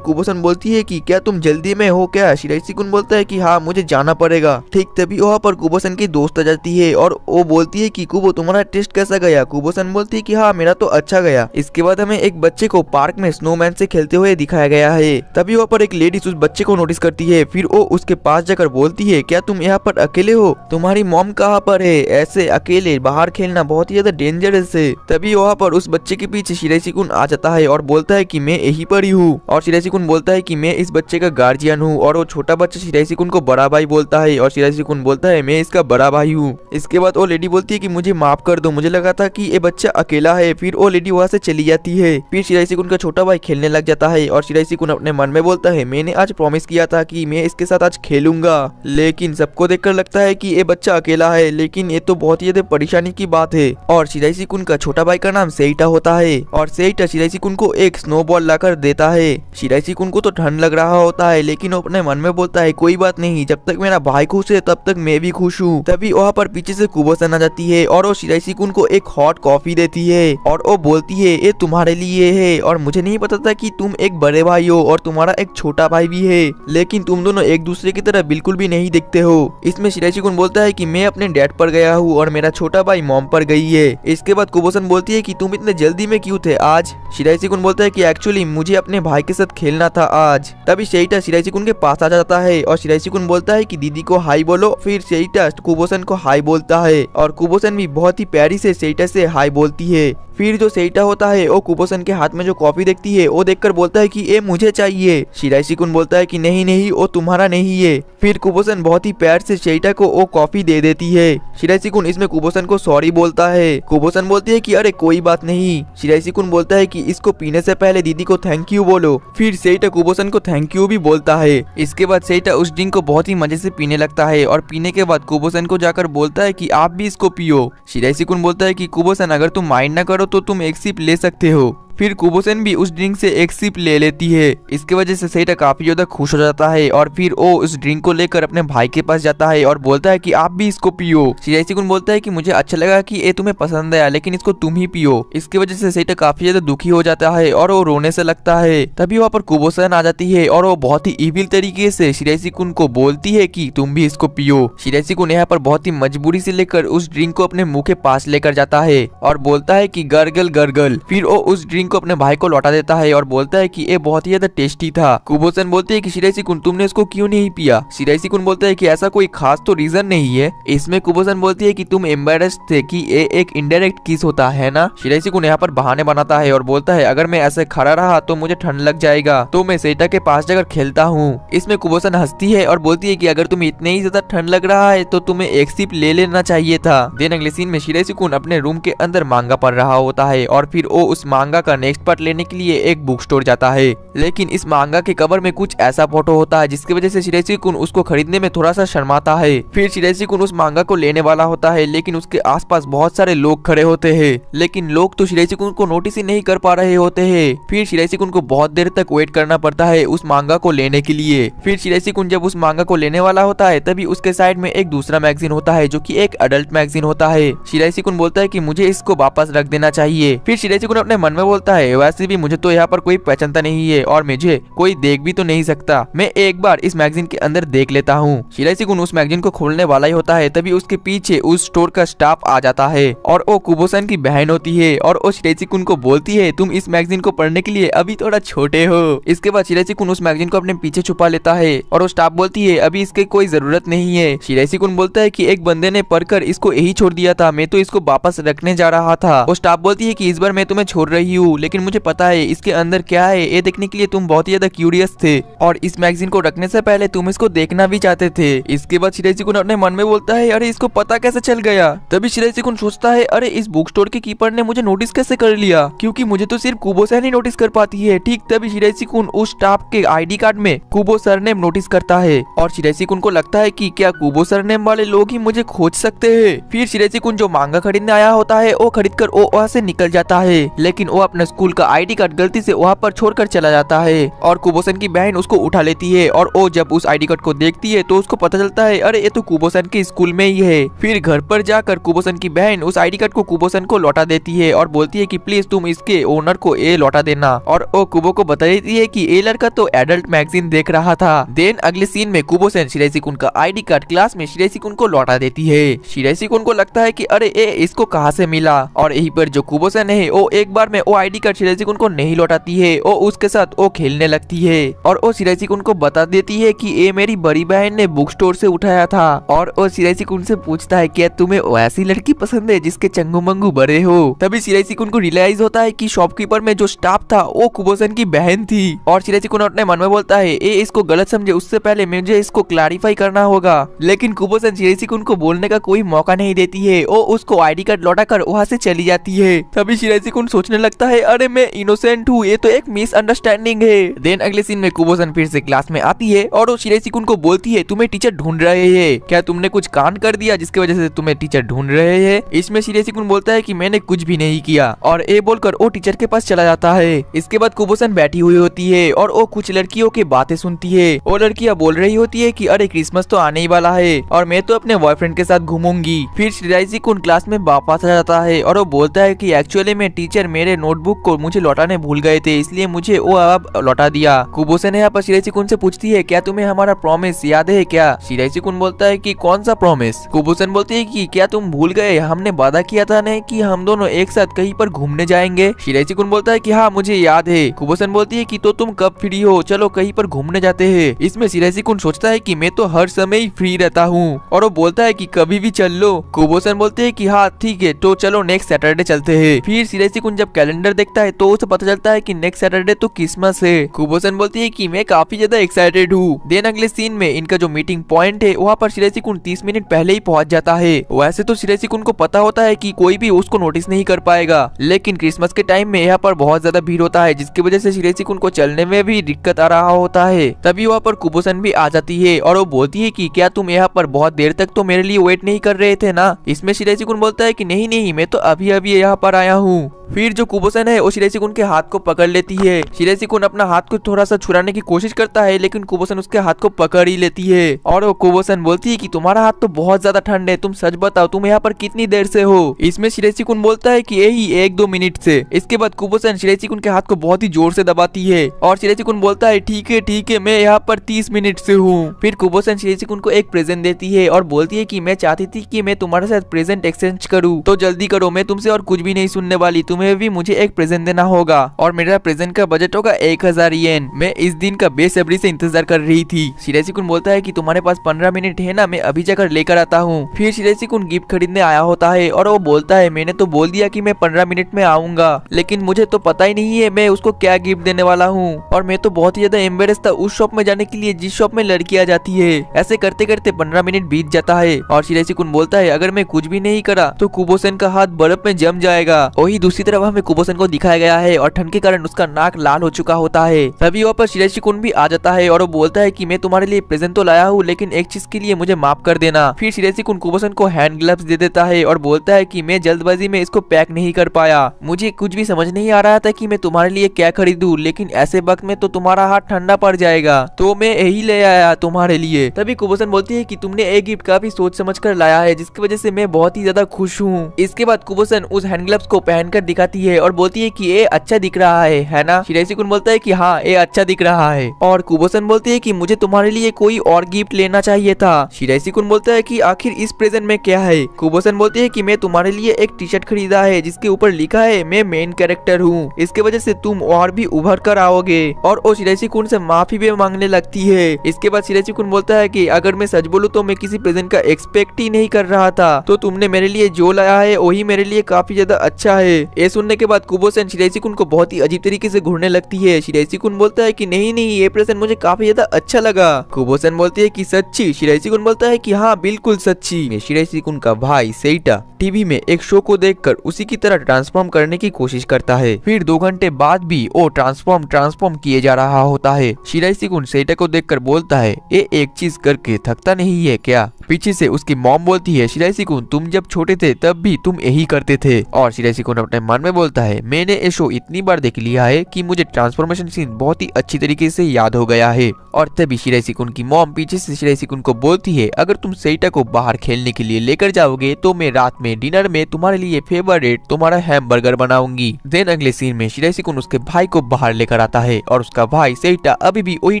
कुबोसन बोलती है कि क्या तुम जल्दी में हो क्या? शिराइशिकुन बोलता है कि हाँ मुझे जाना पड़ेगा। ठीक तभी वहाँ पर कुबोसन की दोस्त आ जाती है और वो बोलती है कि कुबो तुम्हारा टेस्ट कैसा गया? कुबोसन बोलती है कि हाँ मेरा तो अच्छा गया। इसके बाद हमें एक बच्चे को पार्क में स्नोमैन से खेलते हुए दिखाया गया है। तभी वहाँ पर एक लेडीज उस बच्चे को नोटिस करती है। फिर वो उसके पास जाकर बोलती है क्या तुम यहाँ पर अकेले हो? तुम्हारी मॉम कहाँ पर है? ऐसे अकेले बाहर खेलना बहुत ही ज्यादा डेंजरस है। तभी वहाँ पर उस बच्चे के पीछे शिराइशिकुन आ जाता है और बोलता है कि मैं यहीं पर ही हूँ। और शिराइशिकुन बोलता है कि मैं इस बच्चे का गार्जियन हूँ। और वो छोटा बच्चा शिराइशिकुन को बड़ा भाई बोलता है और शिराइशिकुन बोलता है मैं इसका बड़ा भाई हूँ। इसके बाद वो लेडी बोलती है कि मुझे माफ कर दो, मुझे लगा था कि ये बच्चा अकेला है। फिर वो लेडी वहाँ से चली जाती है। फिर शिराइशिकुन का छोटा भाई खेलने लग जाता है और शिराइशिकुन अपने मन में बोलता है मैंने आज प्रॉमिस किया था कि मैं इसके साथ आज खेलूंगा, लेकिन सबको देखकर लगता है कि ये बच्चा अकेला है, लेकिन ये तो बहुत ही ज्यादा परेशानी की बात है। और शिराइशिकुन का छोटा भाई का नाम सेइटा होता है और सेइटा शिराइशिकुन को एक स्नोबॉल लाकर देता है। शिराइशिकुन को तो ठंड लग रहा होता है, लेकिन वो अपने मन में बोलता है कोई बात नहीं, जब तक मेरा भाई खुश है तब तक मैं भी खुश हूँ। तभी वहाँ पर पीछे से कुबोसन आ जाती है और वो शिराइशिकुन को एक हॉट कॉफी देती है और वो बोलती है ये तुम्हारे लिए है और मुझे नहीं पता था कि तुम एक बड़े भाई हो और तुम्हारा एक छोटा भाई भी है, लेकिन तुम दोनों एक दूसरे की तरह बिल्कुल भी नहीं दिखते हो। इसमें शिराइशिकुन बोलता है कि मैं अपने डैड पर गया हूँ और मेरा छोटा भाई मॉम पर गई है। इसके बाद कुबोसन बोलती है कि तुम इतने जल्दी में क्यों थे आज? शिराइशिकुन बोलता है कि एक्चुअली मुझे अपने भाई के साथ खेलना था आज। तभी सेइटा शिराइशिकुन के पास आ जाता है और शिराइशिकुन बोलता है कि दीदी को हाई बोलो। फिर सेइटा कुबोसन को हाई बोलता है और कुबोसन भी बहुत ही प्यारी से सेइटा से हाई बोलती है। फिर जो सेइटा होता है वो कुबोसन के हाथ में जो कॉफी देखती है वो देखकर बोलता है कि ये मुझे चाहिए। शिराइशिकुन बोलता है कि नहीं नहीं वो तुम्हारा नहीं है। फिर कुबोसन बहुत ही प्यार से सेइटा को वो कॉफी दे देती है। शिराइशिकुन इसमें कुबोसन को सॉरी बोलता है। कुबोसन बोलती है कि अरे कोई बात नहीं। शिराइशिकुन बोलता है कि इसको पीने से पहले दीदी को थैंक यू बोलो। फिर सेइटा कुबोसन को थैंक यू भी बोलता है। इसके बाद सेइटा उस ड्रिंक को बहुत ही मजे से पीने लगता है और पीने के बाद कुबोसन को जाकर बोलता है कि आप भी इसको पियो। शिराइशिकुन बोलता है कि कुबोसन अगर तुम माइंड न करो तो तुम एक सिप ले सकते हो। फिर कुबोसन भी उस ड्रिंक से एक सिप ले लेती है। इसके वजह से सेइटा काफी ज्यादा खुश हो जाता है और फिर वो उस ड्रिंक को लेकर अपने भाई के पास जाता है और बोलता है कि आप भी इसको पियो। शिराइशिकुन बोलता है कि मुझे अच्छा लगा कि ये तुम्हें पसंद आया, लेकिन इसको तुम ही पियो। इसकी वजह से सेइटा काफी ज्यादा दुखी हो जाता है और वो रोने से लगता है। तभी वहाँ पर कुबोसन आ जाती है और वो बहुत ही इविल तरीके से शिराइशिकुन को बोलती है कि तुम भी इसको पियो। शिराइशिकुन यहाँ पर बहुत ही मजबूरी से लेकर उस ड्रिंक को अपने मुंह के पास लेकर जाता है और बोलता है कि गर्गल गर्गल। फिर वो उस ड्रिंक को अपने भाई को लौटा देता है और बोलता है कि ये बहुत ही ज्यादा टेस्टी था। कुबोसन बोलते है कि शिराइशिकुन तुमने इसको क्यों नहीं पिया? शिराइशिकुन बोलता है कि ऐसा कोई खास तो रीजन नहीं है। इसमें कुबोसन बोलती है कि तुम एम्बैरेस्ड थे कि ये एक इनडायरेक्ट किस होता है ना। शिराइशिकुन यहाँ पर बहाने बनाता है और बोलता है अगर मैं ऐसे खड़ा रहा तो मुझे ठंड लग जाएगा, तो मैं सेइटा के पास जाकर खेलता हूँ। इसमें कुबोसन हंसती है और बोलती है कि अगर तुम्हें इतने ही ज्यादा ठंड लग रहा है तो तुम्हें एक सिप ले लेना चाहिए था। देन अगले सीन में शिराइशिकुन अपने रूम के अंदर मांगा पढ़ रहा होता है और फिर वो उस मांगा का नेक्स्ट पार्ट लेने के लिए एक बुक स्टोर जाता है, लेकिन इस मांगा के कवर में कुछ ऐसा फोटो होता है जिसकी वजह से शिराइशिकुन उसको खरीदने में थोड़ा सा शर्माता है। फिर शिराइशिकुन उस मांगा को लेने वाला होता है, लेकिन उसके आसपास बहुत सारे लोग खड़े होते हैं, लेकिन लोग तो शिराइशिकुन को नोटिस ही नहीं कर पा रहे होते हैं। फिर शिराइशिकुन को बहुत देर तक वेट करना पड़ता है उस मांगा को लेने के लिए। फिर शिराइशिकुन जब उस मांगा को लेने वाला होता है तभी उसके साइड में एक दूसरा मैगजीन होता है जो कि एक अडल्ट मैगजीन होता है। शिराइशिकुन बोलता है कि मुझे इसको वापस रख देना चाहिए। फिर शिराइशिकुन अपने मन में बोलता है वैसे भी मुझे तो यहाँ पर कोई पहचानता नहीं है और मुझे कोई देख भी तो नहीं सकता, मैं एक बार इस मैगजीन के अंदर देख लेता हूँ। शिराइशिकुन उस मैगजीन को खोलने वाला ही होता है, तभी उसके पीछे उस स्टोर का स्टाफ आ जाता है और वो कुबोसन की बहन होती है और वो शिराइशिकुन को बोलती है तुम इस मैगजीन को पढ़ने के लिए अभी थोड़ा छोटे हो। इसके बाद शिराइशिकुन उस मैगजीन को अपने पीछे छुपा लेता है और वो स्टाफ बोलती है अभी इसके कोई जरूरत नहीं है। शिराइशिकुन बोलता है कि एक बंदे ने पढ़कर इसको यही छोड़ दिया था, मैं तो इसको वापस रखने जा रहा था। वो स्टाफ बोलती है कि इस बार मैं तुम्हें छोड़ रही हूँ, हूँ, लेकिन मुझे पता है इसके अंदर क्या है। ये देखने के लिए तुम बहुत ही ज्यादा क्यूरियस थे और इस मैगजीन को रखने से पहले तुम इसको देखना भी चाहते थे। इसके बाद शिराइसिकुन अपने मन में बोलता है, अरे इसको पता कैसे चल गया। तभी शिराइसिकुन सोचता है, अरे इस बुक स्टोर के कीपर ने मुझे नोटिस कैसे कर लिया, क्योंकि मुझे तो सिर्फ कुबो-san ही नोटिस कर पाती है। ठीक तभी शिराइसिकुन उस स्टाफ के आईडी कार्ड में कुबो सरनेम नोटिस करता है और शिराइसिकुन को लगता है कि क्या कुबो सरनेम वाले लोग ही मुझे खोज सकते हैं। फिर शिराइसिकुन जो मांगा खरीदने आया होता है वो खरीद कर वो वहाँ से निकल जाता है, लेकिन वो अपने स्कूल का आईडी कार्ड गलती से वहाँ पर छोड़कर चला जाता है और कुबो-san की बहन उसको उठा लेती है और वो जब उस आईडी कार्ड को देखती है तो उसको पता चलता है, अरे ये तो कुबो-san के स्कूल में ही है। फिर घर पर जाकर कुबो-san की बहन उस आईडी कार्ड को कुबो-san को लौटा देती है और बोलती है कि प्लीज तुम इसके ओनर को ये लौटा देना, और वो कुबो को बता देती है कि ये लड़का तो एडल्ट मैगजीन देख रहा था। देन अगले सीन में कुबो-san शिराइसिकुन का आईडी कार्ड क्लास में शिराइसिकुन को लौटा देती है। शिराइसिकुन को लगता है कि अरे ये इसको कहाँ से मिला, और यहीं पर जो कुबो-san है वो एक बार में वो आईडी कार्ड शिराइसिकुन को नहीं लौटाती है। वो उसके साथ वो खेलने लगती है और वो शिराइसिकुन को बता देती है कि ये मेरी बड़ी बहन ने बुक स्टोर से उठाया था, और वो शिराइसिकुन से पूछता है क्या तुम्हें वैसी लड़की पसंद है जिसके चंगू मंगू बड़े हो। तभी शिराइसिकुन को रियलाइज होता है कि शॉपकीपर में जो स्टाफ था वो कुबो-san की बहन थी, और शिराइसिकुन अपने मन में बोलता है ये इसको गलत समझे उससे पहले मुझे इसको क्लैरिफाई करना होगा। लेकिन कुबो-san शिराइसिकुन को बोलने का कोई मौका नहीं देती है। वो उसको आईडी कार्ड लौटाकर वहाँ से चली जाती है। तभी शिराइसिकुन सोचने लगता है, अरे मैं इनोसेंट हूँ, ये तो एक मिसअंडरस्टैंडिंग है। देन अगले सीन में कुबो-san फिर से क्लास में आती है और वो शिराइसिकुन को बोलती है, तुम्हें टीचर ढूंढ रहे हैं, क्या तुमने कुछ कांड कर दिया जिसकी वजह से तुम्हें टीचर ढूंढ रहे हैं। इसमें शिराइसिकुन बोलता है कि मैंने कुछ भी नहीं किया, और ये बोलकर वो टीचर के पास चला जाता है। इसके बाद कुबो-san बैठी हुई होती है और वो कुछ लड़कियों की बातें सुनती है। वो लड़कियां बोल रही होती है कि अरे क्रिसमस तो आने ही वाला है और मैं तो अपने बॉयफ्रेंड के साथ घूमूंगी। फिर शिराइसिकुन क्लास में वापस आ जाता है और वो बोलता है कि एक्चुअली में टीचर मेरे नोटबुक को मुझे लौटाने भूल गए थे, इसलिए मुझे वो अब लौटा दिया। कुबो-san यहाँ पर शिराइसिकुन से पूछती है, क्या तुम्हें हमारा प्रॉमिस याद है क्या। शिराइसिकुन बोलता है कि कौन सा प्रॉमिस। कुबो-san बोलती है कि क्या तुम भूल गए, हमने वादा किया था ना कि हम दोनों एक साथ कहीं पर घूमने जाएंगे। शिराइसिकुन बोलता है कि हाँ मुझे याद है। कुबो-san बोलती है कि तो तुम कब फ्री हो, चलो कहीं पर घूमने जाते हैं। इसमें शिराइसिकुन सोचता है कि मैं तो हर समय ही फ्री रहता हूँ, और वो बोलता है कि कभी भी चल लो। कुबो-san बोलते है कि हाँ ठीक है तो चलो नेक्स्ट सैटरडे चलते हैं। फिर शिराइसिकुन जब कैलेंडर देखता है तो उसे पता चलता है कि नेक्स्ट सैटरडे तो क्रिसमस है। कुबो-san बोलती है कि मैं काफी ज्यादा एक्साइटेड हूँ। देन अगले सीन में इनका जो मीटिंग पॉइंट है वहाँ पर शिराइसिकुन 30 मिनट पहले ही पहुँच जाता है। वैसे तो शिराइसिकुन को पता होता है कि कोई भी उसको नोटिस नहीं कर पाएगा, लेकिन क्रिसमस के टाइम में यहाँ पर बहुत ज्यादा भीड़ होता है जिसकी वजह से शिराइसिकुन को चलने में भी दिक्कत आ रहा होता है। तभी वहाँ पर कुबो-san भी आ जाती है और वो बोलती है कि क्या तुम यहाँ पर बहुत देर तक तो मेरे लिए वेट नहीं कर रहे थे ना। इसमें शिराइसिकुन बोलता है कि नहीं नहीं मैं तो अभी अभी यहाँ पर आया हूँ। फिर जो कुबो-san है वो शिराइसिकुन के हाथ को पकड़ लेती है। शिराइसिकुन अपना हाथ को थोड़ा सा छुड़ाने की कोशिश करता है, लेकिन कुबो-san उसके हाथ को पकड़ ही लेती है और वो कुबो-san बोलती है कि तुम्हारा हाथ तो बहुत ज्यादा ठंड है, तुम सच बताओ तुम यहाँ पर कितनी देर से हो। इसमें शिराइसिकुन बोलता है कि यही 1-2 मिनट से। इसके बाद कुबो-san शिराइसिकुन के हाथ को बहुत ही जोर से दबाती है और शिराइसिकुन बोलता है ठीक है मैं यहाँ पर 30 मिनट से हूँ। फिर कुबो-san शिराइसिकुन को एक प्रेजेंट देती है और बोलती है कि मैं चाहती थी कि मैं तुम्हारे साथ प्रेजेंट एक्सचेंज करूँ, तो जल्दी करो, मैं तुमसे और कुछ भी नहीं सुनने वाली, तुम्हें भी मुझे एक प्रेजेंट देना होगा और मेरा प्रेजेंट का बजट होगा 1000 येन। मैं इस दिन का बेसब्री से इंतजार कर रही थी। शिराइसिकुन बोलता है कि तुम्हारे पास 15 मिनट है ना, मैं अभी जाकर लेकर आता हूँ। फिर शिराइसिकुन गिफ्ट खरीदने आया होता है और वो बोलता है मैंने तो बोल दिया कि मैं 15 मिनट में आऊंगा, लेकिन मुझे तो पता ही नहीं है मैं उसको क्या गिफ्ट देने वाला हूँ, और मैं तो बहुत ही ज्यादा एम्बेरस था उस शॉप में जाने के लिए जिस शॉप में लड़कियां जाती है। ऐसे करते करते 15 मिनट बीत जाता है और शिराइसिकुन बोलता है अगर मैं कुछ भी नहीं करा तो कुबो-san का हाथ बर्फ में जम जाएगा। वही दूसरी तरफ हमें कुबो-san को दिखाया गया है और ठंड के कारण उसका नाक लाल हो चुका होता है। तभी वहाँ पर शिराइसिकुन भी आ जाता है और वो बोलता है कि मैं तुम्हारे लिए प्रेजेंट तो लाया हूँ, लेकिन एक चीज के लिए मुझे माफ कर देना। फिर शिराइसिकुन कुबो-san को हैंड ग्लव्स दे देता है और बोलता है कि मैं जल्दबाजी में इसको पैक नहीं कर पाया, मुझे कुछ भी समझ नहीं आ रहा था कि मैं तुम्हारे लिए क्या खरीदूं, लेकिन ऐसे वक्त में तो तुम्हारा हाथ ठंडा पड़ जाएगा, तो मैं यही ले आया तुम्हारे लिए। तभी कुबो-san बोलती है कि तुमने एक गिफ्ट काफी सोच समझ कर लाया है जिसकी वजह से मैं बहुत ही ज्यादा खुश हूँ। इसके बाद कुबो-san उस हैंड ग्लव्स को पहनकर दिखाती है और बोलती है कि ये अच्छा दिख रहा है ना। शिराइसिकुन बोलता है कि हाँ ये अच्छा दिख रहा है, और कुबो-san बोलती है कि मुझे तुम्हारे लिए कोई और गिफ्ट लेना चाहिए था। शिराइसिकुन बोलता है कि आखिर इस प्रेजेंट में क्या है। कुबो-san बोलती है कि मैं तुम्हारे लिए एक टी शर्ट खरीदा है जिसके ऊपर लिखा है मैं मेन कैरेक्टर हूँ, इसके वजह से तुम और भी उभर कर आओगे, और वो शिराइसिकुन से माफी भी मांगने लगती है। इसके बाद शिराइसिकुन बोलता है कि अगर मैं सच बोलूं तो मैं किसी प्रेजेंट का एक्सपेक्ट ही नहीं कर रहा था, तो तुमने मेरे लिए जो लाया है वही मेरे लिए काफी ज्यादा अच्छा है। ये ये सुनने के बाद कुबो-सन शिराइसी-कुन को बहुत ही अजीब तरीके से घूरने लगती है। शिराइसी-कुन बोलता है कि नहीं नहीं, ये प्रेजेंट मुझे काफी ज्यादा अच्छा लगा। कुबो-सन बोलती है कि सच्ची? शिराइसी-कुन बोलता है कि हाँ बिल्कुल सच्ची। शिराइसी-कुन का भाई सेइटा टीवी में एक शो को देखकर उसी की तरह ट्रांसफॉर्म करने की कोशिश करता है। फिर 2 घंटे बाद भी वो ट्रांसफॉर्म किए जा रहा होता है। शिराइसी-कुन सेइटा को देखकर बोलता है, ये एक चीज करके थकता नहीं है क्या? पीछे से उसकी मॉम बोलती है, शिराइसी-कुन तुम जब छोटे थे तब भी तुम यही करते थे। और शिराइसी-कुन अपने मन में बोलता है, मैंने ये शो इतनी बार देख लिया है कि मुझे ट्रांसफॉर्मेशन सीन बहुत ही अच्छी तरीके से याद हो गया है। और तभी शिराइसी-कुन की मॉम पीछे से शिराइसी-कुन को बोलती है, अगर तुम सेइटा को बाहर खेलने के लिए लेकर जाओगे तो मैं रात में डिनर में तुम्हारे लिए फेवरेट तुम्हारा हैमबर्गर बनाऊंगी। देन अगले सीन में शिराइसी-कुन उसके भाई को बाहर लेकर आता है और उसका भाई सेइटा अभी भी वही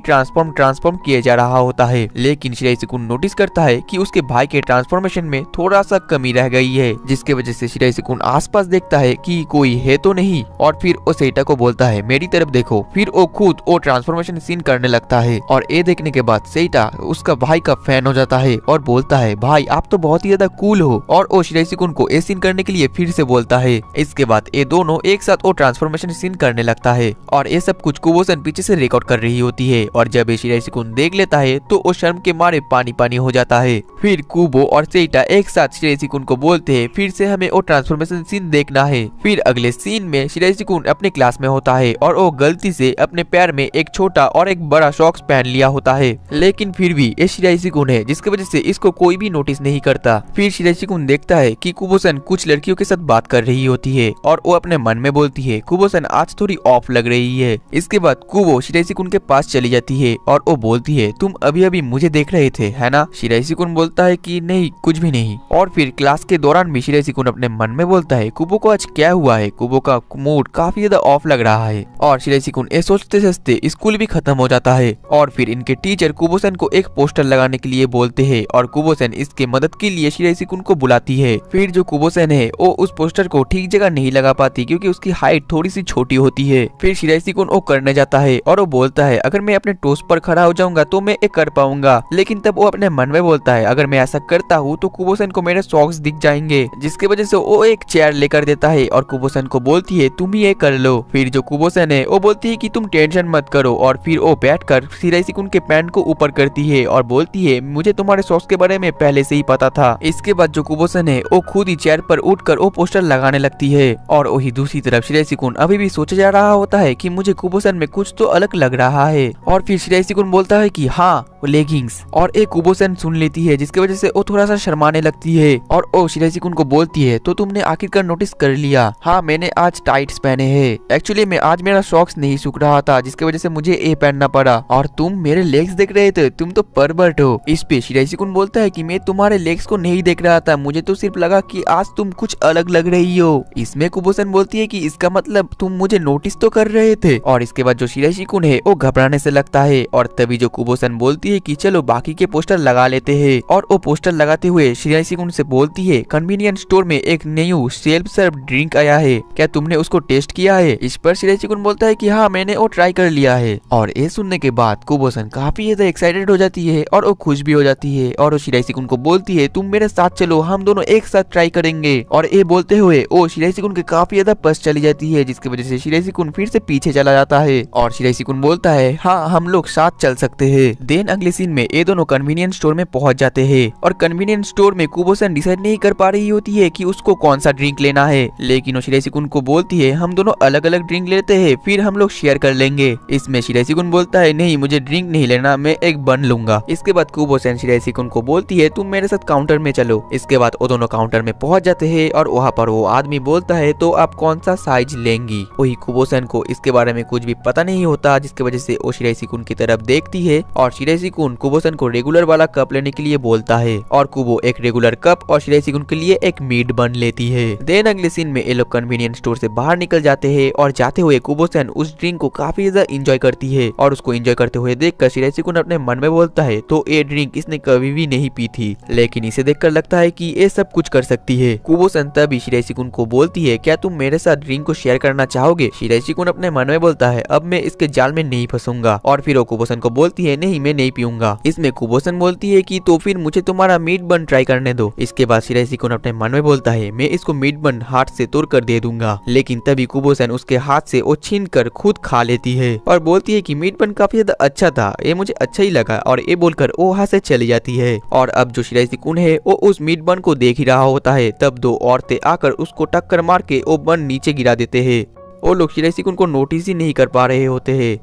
ट्रांसफॉर्म किए जा रहा होता है। लेकिन शिराइसी-कुन नोटिस करता है कि उसके भाई के ट्रांसफॉर्मेशन में थोड़ा सा कमी रह गई है, जिसके वजह से शिराइसी-कुन आसपास देखता है कि कोई है तो नहीं। और फिर वो सेइटा को बोलता है, मेरी तरफ देखो। फिर वो खुद वो ट्रांसफॉर्मेशन सीन करने लगता है और ये देखने के बाद सेइटा उसका भाई का फैन हो जाता है और बोलता है, भाई आप तो बहुत ही ज्यादा कूल हो। और वो शिराइसी-कुन को ये सीन करने के लिए फिर से बोलता है। इसके बाद ये दोनों एक साथ वो ट्रांसफॉर्मेशन सीन करने लगता है और ये सब कुछ कुबो-सन पीछे से रिकॉर्ड कर रही होती है। और जब ये शिराइसी-कुन देख लेता है तो वो शर्म के मारे पानी पानी हो जाता है। फिर कुबो और सेइटा एक साथ शिराइसी-कुन को बोलते हैं, फिर से हमें वो ट्रांसफॉर्मेशन सीन देखना है। फिर अगले सीन में शिराइसी-कुन अपने क्लास में होता है और वो गलती से अपने पैर में एक छोटा और एक बड़ा सॉक्स पहन लिया होता है। लेकिन फिर भी ये शिराइसी-कुन है, जिसकी वजह से इसको कोई भी नोटिस नहीं करता। फिर शिराइसी-कुन देखता है कि कुबो-सन कुछ लड़कियों के साथ बात कर रही होती है और वो अपने मन में बोलती है, कुबो-सन आज थोड़ी ऑफ लग रही है। इसके बाद कुबो शिराइसी-कुन के पास चली जाती है और वो बोलती है, तुम अभी अभी मुझे देख रहे थे है ना? शिराइसी-कुन बोलता है कि नहीं, कुछ भी नहीं। और फिर क्लास के दौरान भी शिराइसी-कुन अपने मन में बोलता है, कुबो को आज क्या हुआ है? कुबो का मूड काफी ज्यादा ऑफ लग रहा है। और शिराइसी-कुन ये सोचते सोचते स्कूल भी खत्म हो जाता है और फिर इनके टीचर कुबो-सन को एक पोस्टर लगाने के लिए बोलते हैं और कुबो-सन इसके मदद के लिए शिराइसी-कुन को बुलाती है। फिर जो कुबो-सन है वो उस पोस्टर को ठीक जगह नहीं लगा पाती क्योंकि उसकी हाइट थोड़ी सी छोटी होती है। फिर शिराइसी-कुन वो करने जाता है और वो बोलता है, अगर मैं अपने टोस पर खड़ा हो जाऊंगा तो मैं ये कर पाऊंगा। लेकिन तब वो अपने मन में बोलता है, अगर मैं ऐसा करता हूँ तो कुबो-सन को मेरे सॉक्स दिख जाएंगे, जिसकी वजह से वो एक चेयर लेकर देता है और कुबो-सन को बोलती है, तुम ये कर लो। फिर जो कुबो-सन है वो बोलती है कि तुम टेंशन मत करो और फिर वो बैठकर शिराइसी-कुन के पैंट को ऊपर करती है और बोलती है, मुझे तुम्हारे सॉक्स के बारे में पहले से ही पता था। इसके बाद जो कुबो-सन है वो खुद ही चेयर पर उठकर वो पोस्टर लगाने लगती है और वही दूसरी तरफ शिराइसी-कुन अभी भी सोचा जा रहा होता है कि मुझे कुबो-सन में कुछ तो अलग लग रहा है। और फिर शिराइसी-कुन बोलता है कि हाँ वो लेगिंग्स, और एक कुबो-सन सुन लेती है जिसकी वजह से वो थोड़ा सा शर्माने लगती है और वो शिराइसी-कुन को बोलती है, तो तुमने आखिरकार नोटिस कर लिया? हाँ मैंने आज टाइट्स पहने हैं। एक्चुअली मैं आज मेरा सॉक्स नहीं सूख रहा था जिसकी वजह से मुझे ये पहनना पड़ा। और तुम मेरे लेग्स देख रहे थे, तुम तो परवर्ट हो। इस पे शिराइसी-कुन बोलता है कि मैं तुम्हारे लेग्स को नहीं देख रहा था, मुझे तो सिर्फ लगा कि आज तुम कुछ अलग लग रही हो। इसमें कुबो-सन बोलती है कि इसका मतलब तुम मुझे नोटिस तो कर रहे थे। और इसके बाद जो शिराइसी-कुन है वो घबराने से लगता है और तभी जो कुबो-सन बोलती है कि चलो बाकी के पोस्टर लगा लेते हैं। और वो पोस्टर लगाते हुए शिराइसी-कुन से बोलती है, कन्वीनियंस स्टोर में एक न्यू सेल्फ सर्व ड्रिंक आया है, क्या तुमने उसको टेस्ट किया है? इस पर शिराइसी-कुन बोलता है कि हाँ मैंने वो ट्राई कर लिया है। और ये सुनने के बाद कुबो-सन काफी ज्यादा एक्साइटेड हो जाती है और वो खुश भी हो जाती है और वो शिराइसी-कुन को बोलती है, तुम मेरे साथ चलो, हम दोनों एक साथ ट्राई करेंगे। और ये बोलते हुए वो शिराइसी-कुन के काफी ज्यादा पास चली जाती है जिसकी वजह से शिराइसी-कुन फिर से पीछे चला जाता है और शिराइसी-कुन बोलता है, हाँ हम लोग साथ चल सकते हैं। देन अगले सीन में ये दोनों कन्वीनियंस स्टोर में पहुंच जाते हैं और कन्वीनियंस स्टोर में कुबो-सन डिसाइड नहीं कर पा रही होती है कि उसको कौन सा ड्रिंक लेना है, लेकिन वो शिराइसी-कुन को बोलती है, हम दोनों अलग अलग ड्रिंक लेते हैं, फिर हम लोग शेयर कर लेंगे। इसमें शिराइसी-कुन बोलता है, नहीं मुझे ड्रिंक नहीं लेना, मैं एक बन लूंगा। इसके बाद कुबो-सन शिराइसी-कुन को बोलती है, तुम मेरे साथ काउंटर में चलो। इसके बाद वो दोनों काउंटर में पहुंच जाते हैं और वहाँ पर वो आदमी बोलता है, तो आप कौन सा साइज लेंगी? वही कुबो-सन को इसके बारे में कुछ भी पता नहीं होता जिसकी वजह से वो शिराइसी-कुन की तरफ देखती है और शिराइसी-कुन कुबो-सन को रेगुलर वाला कप लेने के लिए बोलता है और कुबो एक रेगुलर कप और शिराइसी-कुन के लिए एक मीट बन लेती है। देन अगले सीन में ये लोग कन्वीनियंस स्टोर से बाहर निकल जाते हैं और जाते हुए कुबो-सन उस ड्रिंक को काफी ज्यादा एंजॉय करती है और उसको एंजॉय करते हुए देखकर शिराइसी-कुन अपने मन में बोलता है, तो ये ड्रिंक इसने कभी भी नहीं पी थी, लेकिन इसे देखकर लगता है कि ये सब कुछ कर सकती है। कुबो-सन तभी शिराइसी-कुन को बोलती है, क्या तुम मेरे साथ ड्रिंक को शेयर करना चाहोगे? शिराइसी-कुन अपने मन में बोलता है, अब मैं इसके जाल में नहीं फंसूंगा और फिर वो कुबो-सन को बोलती है, नहीं मैं नहीं पीऊंगा। इसमें कुबोसन बोलती है कि तो फिर मुझे तुम्हारा मीट बन ट्राई करने दो। इसके बाद शिराइशिकुन अपने मन में बोलता है मैं इसको मीट बन हाथ से तोड़ कर दे दूंगा, लेकिन तभी कुबोसन उसके हाथ से वो छीन कर खुद खा लेती है और बोलती है कि मीट बन काफी ज्यादा अच्छा था, ये मुझे अच्छा ही लगा, और ये बोलकर वो वहाँ से चली जाती है। और अब जो शिराइशिकुन है वो उस मीट बन को देख ही रहा होता है, तब दो औरतें आकर उसको टक्कर मार के वो बन नीचे गिरा देते हैं। वो लोग शिराइशिकुन को नोटिस ही नहीं कर पा रहे होते हैं।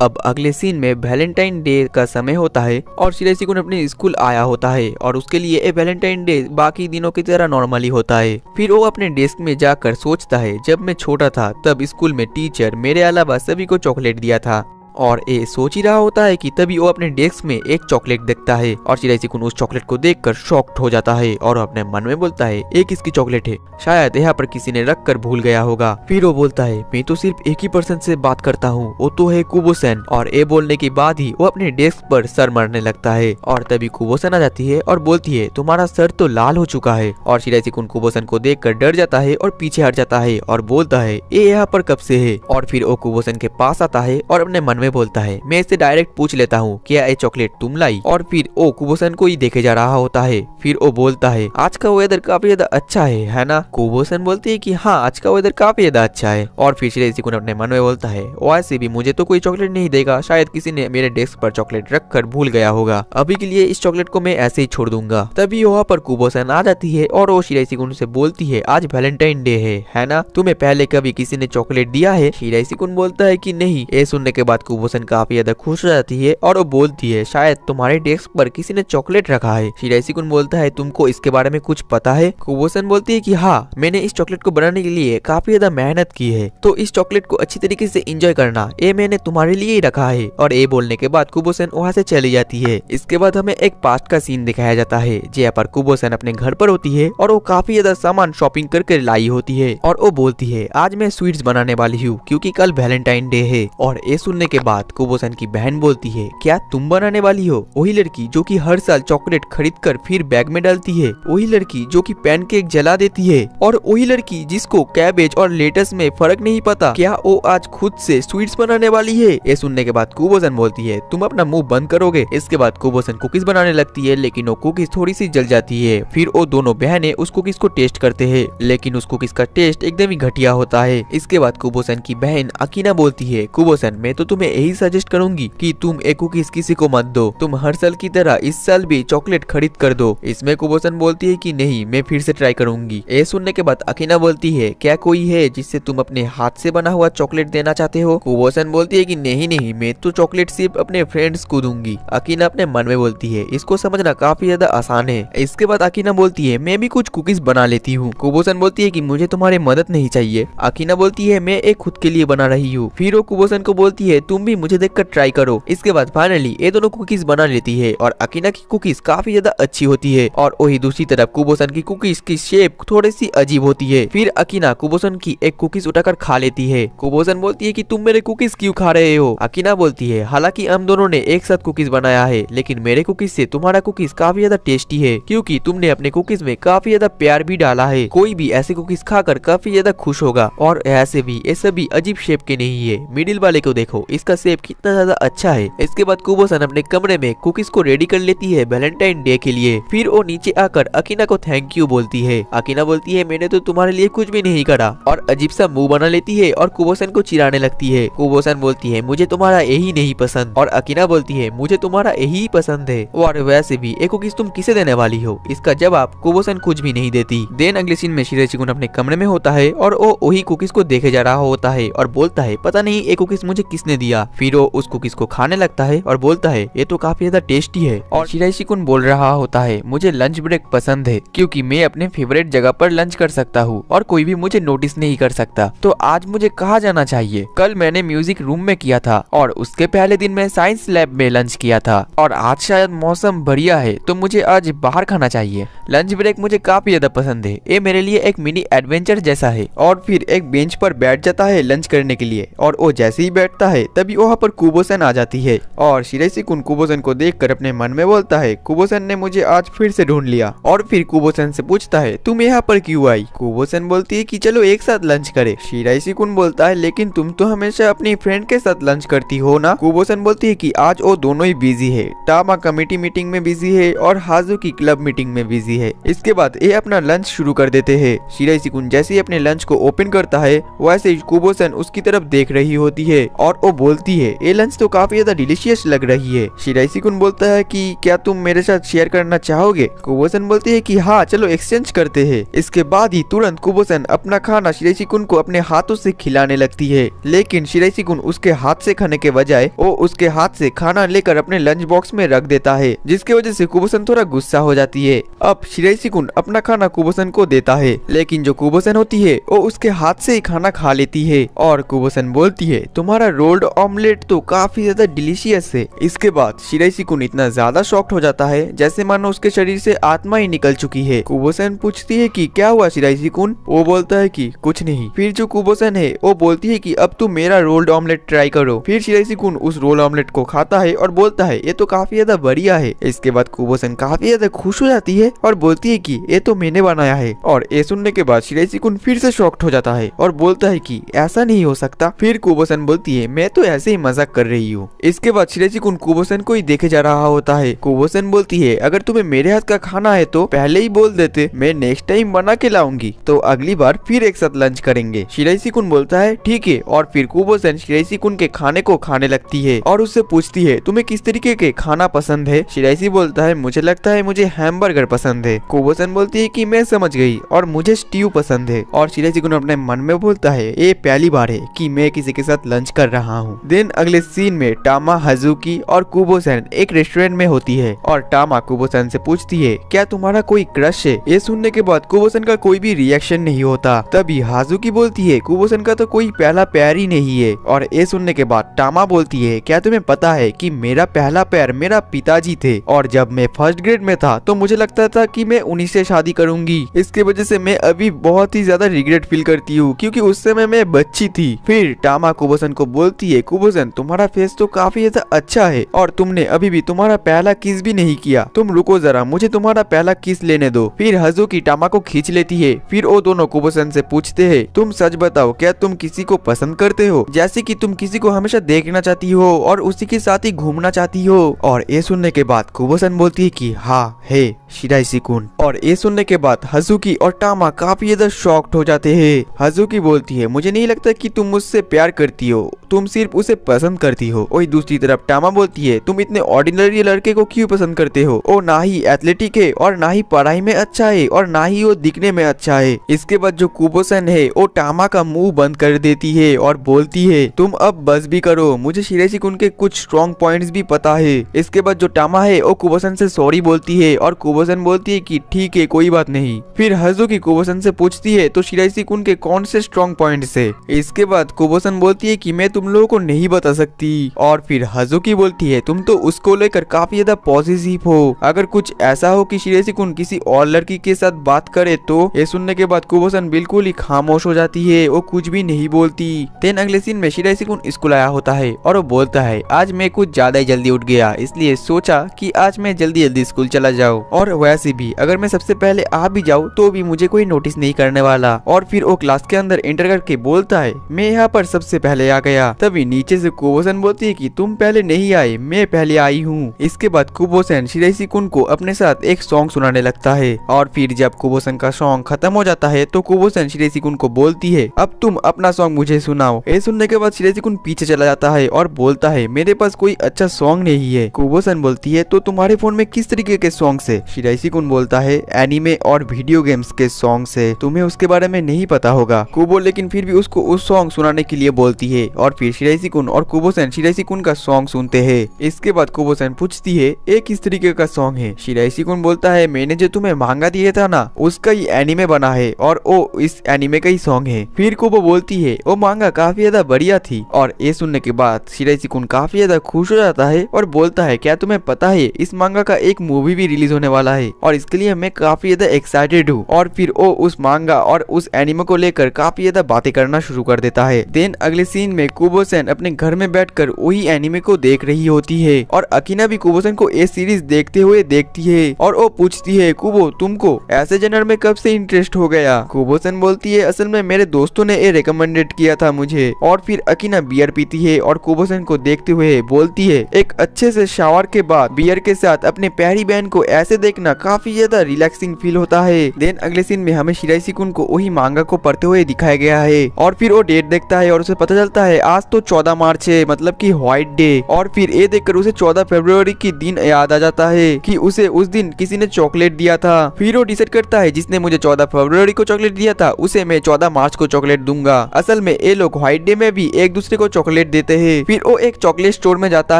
अब अगले सीन में वैलेंटाइन डे का समय होता है और शिराइशिकुन अपने स्कूल आया होता है और उसके लिए वैलेंटाइन डे बाकी दिनों की तरह नॉर्मली होता है। फिर वो अपने डेस्क में जाकर सोचता है जब मैं छोटा था तब स्कूल में टीचर मेरे अलावा सभी को चॉकलेट दिया था, और ये सोच ही रहा होता है कि तभी वो अपने डेस्क में एक चॉकलेट देखता है और शिराइशिकुन उस चॉकलेट को देखकर शॉक्ड हो जाता है और अपने मन में बोलता है ये किसकी चॉकलेट है, शायद यहाँ पर किसी ने रख कर भूल गया होगा। फिर वो बोलता है मैं तो सिर्फ एक ही पर्सन से बात करता हूँ, वो तो है कुबोसन। और ये बोलने के बाद ही वो अपने डेस्क पर सर मारने लगता है और तभी कुबोसन आ जाती है और बोलती है तुम्हारा सर तो लाल हो चुका है। और शिराइशिकुन कुबोसन को देखकर डर जाता है और पीछे हट जाता है और बोलता है ये यहाँ पर कब से है। और फिर वो कुबोसन के पास आता है और अपने मन में बोलता है मैं इससे डायरेक्ट पूछ लेता हूँ क्या ये चॉकलेट तुम लाई। और फिर वो कुबोसन को ही देखे जा रहा होता है। फिर वो बोलता है आज का वेदर काफी ज्यादा अच्छा है ना। कुबोसन बोलती है कि हाँ आज का वेदर काफी ज्यादा अच्छा है। और फिर शिराइशिकुन अपने मन में बोलता है वैसे भी मुझे तो कोई चॉकलेट नहीं देगा, शायद किसी ने मेरे डेस्क पर चॉकलेट रख कर भूल गया होगा, अभी के लिए इस चॉकलेट को मैं ऐसे ही छोड़ दूंगा। तभी वहाँ पर कुबोसन आ जाती है और वो शिराइशिकुन से बोलती है आज वैलेंटाइन डे है ना, तुम्हें पहले कभी किसी ने चॉकलेट दिया है। शिराइशिकुन बोलता है कि नहीं। ये सुनने के बाद कुबोसन काफी ज्यादा खुश हो जाती है और वो बोलती है शायद तुम्हारे डेस्क पर किसी ने चॉकलेट रखा है। शिराइशिकुन बोलता है तुमको इसके बारे में कुछ पता है। कुबोसन बोलती है कि हाँ मैंने इस चॉकलेट को बनाने के लिए काफी ज्यादा मेहनत की है, तो इस चॉकलेट को अच्छी तरीके से एंजॉय करना, ये मैंने तुम्हारे लिए ही रखा है। और ये बोलने के बाद कुबोसन वहाँ से चली जाती है। इसके बाद हमें एक पास्ट का सीन दिखाया जाता है जहाँ पर कुबोसन अपने घर पर होती है और वो काफी ज्यादा सामान शॉपिंग करके लाई होती है और वो बोलती है आज मैं स्वीट्स बनाने वाली हूँ क्योंकि कल वैलेंटाइन डे है। और ये सुनने के बाद कुबोसन की बहन बोलती है क्या तुम बनाने वाली हो, वही लड़की जो कि हर साल चॉकलेट खरीद कर फिर बैग में डालती है, वही लड़की जो कि पैनकेक जला देती है, और वही लड़की जिसको कैबेज और लेटस में फर्क नहीं पता, क्या वो आज खुद से स्वीट्स बनाने वाली है। ये सुनने के बाद कुबोसन बोलती है तुम अपना मुंह बंद करोगे। इसके बाद कुबोसन कुकीज बनाने लगती है लेकिन वो कुकीज थोड़ी सी जल जाती है। फिर वो दोनों बहनें उस कुकीज को टेस्ट करते हैं लेकिन उस कुकीज का टेस्ट एकदम ही घटिया होता है। इसके बाद कुबोसन की बहन अकीना बोलती है कुबोसन मैं तो तुम्हें यही सजेस्ट करूंगी कि तुम एक कुकीज किसी को मत दो, तुम हर साल की तरह इस साल भी चॉकलेट खरीद कर दो। इसमें कुबोसन बोलती है कि नहीं मैं फिर से ट्राई करूंगी। ये सुनने के बाद अकीना बोलती है क्या कोई है जिससे तुम अपने हाथ से बना हुआ चॉकलेट देना चाहते हो। कुबोसन बोलती है कि नहीं नहीं मैं तो चॉकलेट सिर्फ अपने फ्रेंड्स को दूंगी। अकीना अपने मन में बोलती है इसको समझना काफी ज्यादा आसान है। इसके बाद अकीना बोलती है मैं भी कुछ कुकीज बना लेती हूँ। कुबोसन बोलती है कि मुझे तुम्हारी मदद नहीं चाहिए। अकीना बोलती है मैं एक खुद के लिए बना रही हूँ। फिर वो कुबोसन को बोलती है तुम भी मुझे देखकर ट्राई करो। इसके बाद फाइनली ये दोनों कुकीज बना लेती है और अकीना की कुकीज काफी ज्यादा अच्छी होती है और वही दूसरी तरफ कुबोसन की कुकीज की शेप थोड़ी सी अजीब होती है। फिर अकीना कुबोसन की एक कुकीज उठाकर खा लेती है। कुबोसन बोलती है कि तुम मेरे कुकीज क्यों खा रहे हो। अकीना बोलती है हालांकि हम दोनों ने एक साथ कुकीज बनाया है लेकिन मेरे कुकीज से तुम्हारा कुकीज काफी ज्यादा टेस्टी है क्योंकि तुमने अपने कुकीज में काफी ज्यादा प्यार भी डाला है। कोई भी ऐसे कुकीज खाकर काफी ज्यादा खुश होगा। और ऐसे भी ये सभी अजीब शेप के नहीं है, मिडिल वाले को देखो इसका शेप कितना ज्यादा अच्छा है। इसके बाद कुबोसन अपने कमरे में कुकीज को रेडी कर लेती है वैलेंटाइन डे के लिए। फिर वो नीचे आकर अकीना को थैंक यू बोलती है। अकीना बोलती है मैंने तो तुम्हारे लिए कुछ भी नहीं करा, और अजीब सा मुंह बना लेती है और कुबोसन को चिढ़ाने लगती है। कुबोसन बोलती है मुझे तुम्हारा यही नहीं पसंद, और अकीना बोलती है मुझे तुम्हारा यही पसंद है, और वैसे भी एक कुकीज तुम किसे देने वाली हो। इसका जवाब कुबोसन कुछ भी नहीं देती। देन अगले सीन में शिराइशिकुन अपने कमरे में होता है और वो वही कुकीज को देखे जा रहा होता है और बोलता है पता नहीं ये कुकीज मुझे किसने दिया। फिर वो उस कुकीज को खाने लगता है और बोलता है ये तो काफी ज्यादा टेस्टी है। और शिराइशिकुन बोल रहा होता है मुझे लंच ब्रेक पसंद है क्योंकि मैं अपने फेवरेट जगह पर लंच कर सकता हूँ और कोई भी मुझे नोटिस नहीं कर सकता। तो आज मुझे कहाँ जाना चाहिए। कल मैंने म्यूजिक रूम में किया था और उसके पहले दिन मैं साइंस लैब में लंच किया था, और आज शायद मौसम बढ़िया है तो मुझे आज बाहर खाना चाहिए। लंच ब्रेक मुझे काफी ज्यादा पसंद है, ये मेरे लिए एक मिनी एडवेंचर जैसा है। और फिर एक बेंच पर बैठ जाता है लंच करने के लिए, और वो जैसे ही बैठता है तभी तभी वहाँ पर कुबो-सन आ जाती है और शिराइसी-कुन कुबो-सन को देखकर अपने मन में बोलता है, कुबो-सन ने मुझे आज फिर से ढूंढ लिया। और फिर कुबो-सन से पूछता है, तुम यहाँ पर क्यों आई? कुबो-सन बोलती है कि चलो एक साथ लंच करें। शिराइसी-कुन बोलता है, लेकिन तुम तो हमेशा अपनी फ्रेंड के साथ लंच करती हो ना। कुबो-सन बोलती है कि आज वो दोनों ही बिजी है, टामा कमेटी मीटिंग में बिजी है और हाजुकी क्लब मीटिंग में बिजी है। इसके बाद ये अपना लंच शुरू कर देते हैं। शिराइसी-कुन जैसे ही अपने लंच को ओपन करता है वैसे ही कुबो-सन उसकी तरफ देख रही होती है और वो बोलती है, ये लंच तो काफी ज्यादा डिलीशियस लग रही है। शिराइसी-कुन बोलता है कि क्या तुम मेरे साथ शेयर करना चाहोगे? कुबो-सन बोलती है कि हाँ चलो एक्सचेंज करते हैं। इसके बाद ही तुरंत कुबो-सन अपना खाना शिराइसी-कुन को अपने हाथों से खिलाने लगती है, लेकिन शिराइसी-कुन उसके हाथ से खाने के बजाय वो उसके हाथ से खाना लेकर अपने लंच बॉक्स में रख देता है, जिसकी वजह से कुबो-सन थोड़ा गुस्सा हो जाती है। अब शिराइसी-कुन अपना खाना कुबो-सन को देता है, लेकिन जो कुबो-सन होती है वो उसके हाथ से ही खाना खा लेती है और कुबो-सन बोलती है, तुम्हारा रोल्ड ऑमलेट तो काफी ज्यादा डिलीशियस है। इसके बाद शिराइसी-कुन इतना ज्यादा शॉक्ड हो जाता है जैसे मानो उसके शरीर से आत्मा ही निकल चुकी है। कुबो-सन पूछती है कि क्या हुआ शिराइसी-कुन? वो बोलता है कि कुछ नहीं। फिर जो कुबो-सन है वो बोलती है कि अब तुम मेरा रोल्ड ऑमलेट ट्राई करो। फिर शिराइसी-कुन उस रोल ऑमलेट को खाता है और बोलता है, ये तो काफी ज्यादा बढ़िया है। इसके बाद कुबो-सन काफी ज्यादा खुश हो जाती है और बोलती है कि ये तो मैंने बनाया है। और ये सुनने के बाद शिराइसी-कुन फिर से शॉक्ड हो जाता है और बोलता है कि ऐसा नहीं हो सकता। फिर कुबो-सन बोलती है, मैं तो ऐसे ही मजाक कर रही हूँ। इसके बाद शिराइसी-कुन कुबो-सन को ही देखे जा रहा होता है। कुबो-सन बोलती है, अगर तुम्हें मेरे हाथ का खाना है तो पहले ही बोल देते, मैं नेक्स्ट टाइम बना के लाऊंगी, तो अगली बार फिर एक साथ लंच करेंगे। शिराइसी-कुन बोलता है ठीक है और फिर कुबो-सन शिराइसी-कुन के खाने को खाने लगती है और उससे पूछती है, तुम्हें किस तरीके के खाना पसंद है? शिराइसी बोलता है, मुझे लगता है मुझे हैमबर्गर पसंद है। कुबो-सन बोलती है कि मैं समझ गई और मुझे स्ट्यू पसंद है। और शिराइसी-कुन अपने मन में बोलता है, ये पहली बार है कि मैं किसी के साथ लंच कर रहा हूँ। देन अगले सीन में टामा, हाजुकी और कुबो-सन एक रेस्टोरेंट में होती है और टामा कुबो-सन से पूछती है, क्या तुम्हारा कोई क्रश है? ये सुनने के बाद कुबो-सन का कोई भी रिएक्शन नहीं होता। तभी हाजुकी बोलती है, कुबो-सन का तो कोई पहला प्यार ही नहीं है। और ये सुनने के बाद टामा बोलती है, क्या तुम्हें पता है कि मेरा पहला प्यार मेरा पिताजी थे और जब मैं फर्स्ट ग्रेड में था तो मुझे लगता था कि मैं उन्हीं से शादी करूंगी। इसके वजह से मैं अभी बहुत ही ज्यादा रिग्रेट फील करती हूँ क्योंकि उस समय मैं बच्ची थी। फिर टामा कुबो-सन को बोलती है, कुबो-सन तुम्हारा फेस तो काफी ज्यादा अच्छा है और तुमने अभी भी तुम्हारा पहला किस भी नहीं किया, तुम रुको जरा, मुझे तुम्हारा पहला किस लेने दो। फिर हाजुकी टामा को खींच लेती है। फिर वो दोनों कुबो-सन से पूछते हैं, तुम सच बताओ, क्या तुम किसी को पसंद करते हो? जैसे कि तुम किसी को हमेशा देखना चाहती हो और उसी के साथ ही घूमना चाहती हो। और ये सुनने के बाद कुबो-सन बोलती है कि हाँ है शिराइसी-कुन। और ये सुनने के बाद हाजुकी और टामा काफी ज्यादा शॉक्ड हो जाते हैं। हाजुकी बोलती है, मुझे नहीं लगता कि तुम मुझसे प्यार करती हो, तुम सिर्फ उसे पसंद करती हो। वही दूसरी तरफ टामा बोलती है, तुम इतने ऑर्डिनरी लड़के को क्यों पसंद करते हो? वो ना ही एथलेटिक है और ना ही पढ़ाई में अच्छा है और ना ही वो दिखने में अच्छा है। इसके बाद जो कुबो-सन है वो टामा का मुंह बंद कर देती है और बोलती है, तुम अब बस भी करो, मुझे शिराइसी-कुन के कुछ स्ट्रॉन्ग पॉइंट्स भी पता है। इसके बाद जो टामा है वो कुबो-सन से सॉरी बोलती है और कुबो-सन बोलती है कि ठीक है कोई बात नहीं। फिर हाजुकी कुबो-सन से पूछती है, तो शिराइसी-कुन के कौन से स्ट्रॉन्ग पॉइंट्स है? इसके बाद कुबो-सन बोलती है कि मैं तुम लोगों को नहीं बता सकती। और फिर हाजुकी बोलती है, तुम तो उसको लेकर काफी ज्यादा पॉजिटिव हो, अगर कुछ ऐसा हो कि शिराइसी-कुन किसी और लड़की के साथ बात करे तो। ये सुनने के बाद कुबो-सन बिल्कुल ही खामोश हो जाती है, वो कुछ भी नहीं बोलती। देन अगले सीन में शिराइसी-कुन स्कूल आया होता है और वो बोलता है, आज मैं कुछ ज्यादा ही जल्दी उठ गया, इसलिए सोचा कि आज मैं जल्दी जल्दी स्कूल चला जाऊँ। और वैसे भी अगर मैं सबसे पहले आ भी जाऊँ तो भी मुझे कोई नोटिस नहीं करने वाला। और फिर वो क्लास के अंदर एंटर करके बोलता है, मैं यहाँ पर सबसे पहले आ गया। तभी नीचे से कुबो-सन बोलती है कि तुम पहले नहीं आए, मैं पहले आई हूँ। इसके बाद कुबो-सन शिराइसी-कुन को अपने साथ एक सॉन्ग सुनाने लगता है। और फिर जब कुबो-सन का सॉन्ग खत्म हो जाता है तो कुबो-सन शिराइसी-कुन को बोलती है, अब तुम अपना सॉन्ग मुझे सुनाओ। ये सुनने के बाद शिराइसी-कुन पीछे चला जाता है और बोलता है, मेरे पास कोई अच्छा सॉन्ग नहीं है। कुबो-सन बोलती है, तो तुम्हारे फोन में किस तरीके के सॉन्ग है? शिराइसी-कुन बोलता है, एनिमे और वीडियो गेम्स के सॉन्ग है, तुम्हें उसके बारे में नहीं पता होगा। कुबो लेकिन फिर भी उसको उस सॉन्ग सुनाने के लिए बोलती है। और फिर शिराइसी-कुन और कुबो-सन शिराइसी-कुन का सॉन्ग सुनते हैं। इसके बाद कुबो-सन पूछती है, ये किस तरीके का सॉन्ग है? शिराइसी-कुन बोलता है, मैंने जो तुम्हें मांगा दिया था ना, उसका ही एनिमे बना है और वो इस एनिमे का ही सॉन्ग है। फिर कुबो बोलती है, वो मांगा काफी ज्यादा बढ़िया थी। और ये सुनने के बाद शिराइसी-कुन काफी ज्यादा खुश हो जाता है और बोलता है, क्या तुम्हें पता है इस मांगा का एक मूवी भी रिलीज होने वाला है और इसके लिए मैं काफी ज्यादा एक्साइटेड हूँ। और फिर वो उस मांगा और उस एनिमे को लेकर काफी ज्यादा बातें करना शुरू कर देता है। देन अगले सीन में कुबो-सन अपने घर में बैठकर वही एनिमे को देख रही होती है और अकीना भी कुबोसन को ये सीरीज देखते हुए देखती है और वो पूछती है, कुबो तुमको ऐसे जनर में कब से इंटरेस्ट हो गया? कुबोसन बोलती है, असल में मेरे दोस्तों ने ये रिकमेंडेड किया था मुझे। और फिर अकीना बियर पीती है और कुबोसन को देखते हुए बोलती है, एक अच्छे से शावर के बाद बियर के साथ अपने प्यारी बहन को ऐसे देखना काफी ज्यादा रिलैक्सिंग फील होता है। देन अगले सीन में हमें शिराइसी-कुन को वही मांगा को पढ़ते हुए दिखाया गया है और फिर वो डेट देखता है और उसे पता चलता है आज तो 14 मार्च है, मतलब कि व्हाइट डे। और फिर ये देखकर उसे 14 फरवरी की दिन याद आ जाता है कि उसे उस दिन किसी ने चॉकलेट दिया था। फिर वो डिसाइड करता है, जिसने मुझे 14 फरवरी को चॉकलेट दिया था उसे मैं 14 मार्च को चॉकलेट दूंगा। असल में ये लोग व्हाइट डे में भी एक दूसरे को चॉकलेट देते हैं। फिर वो एक चॉकलेट स्टोर में जाता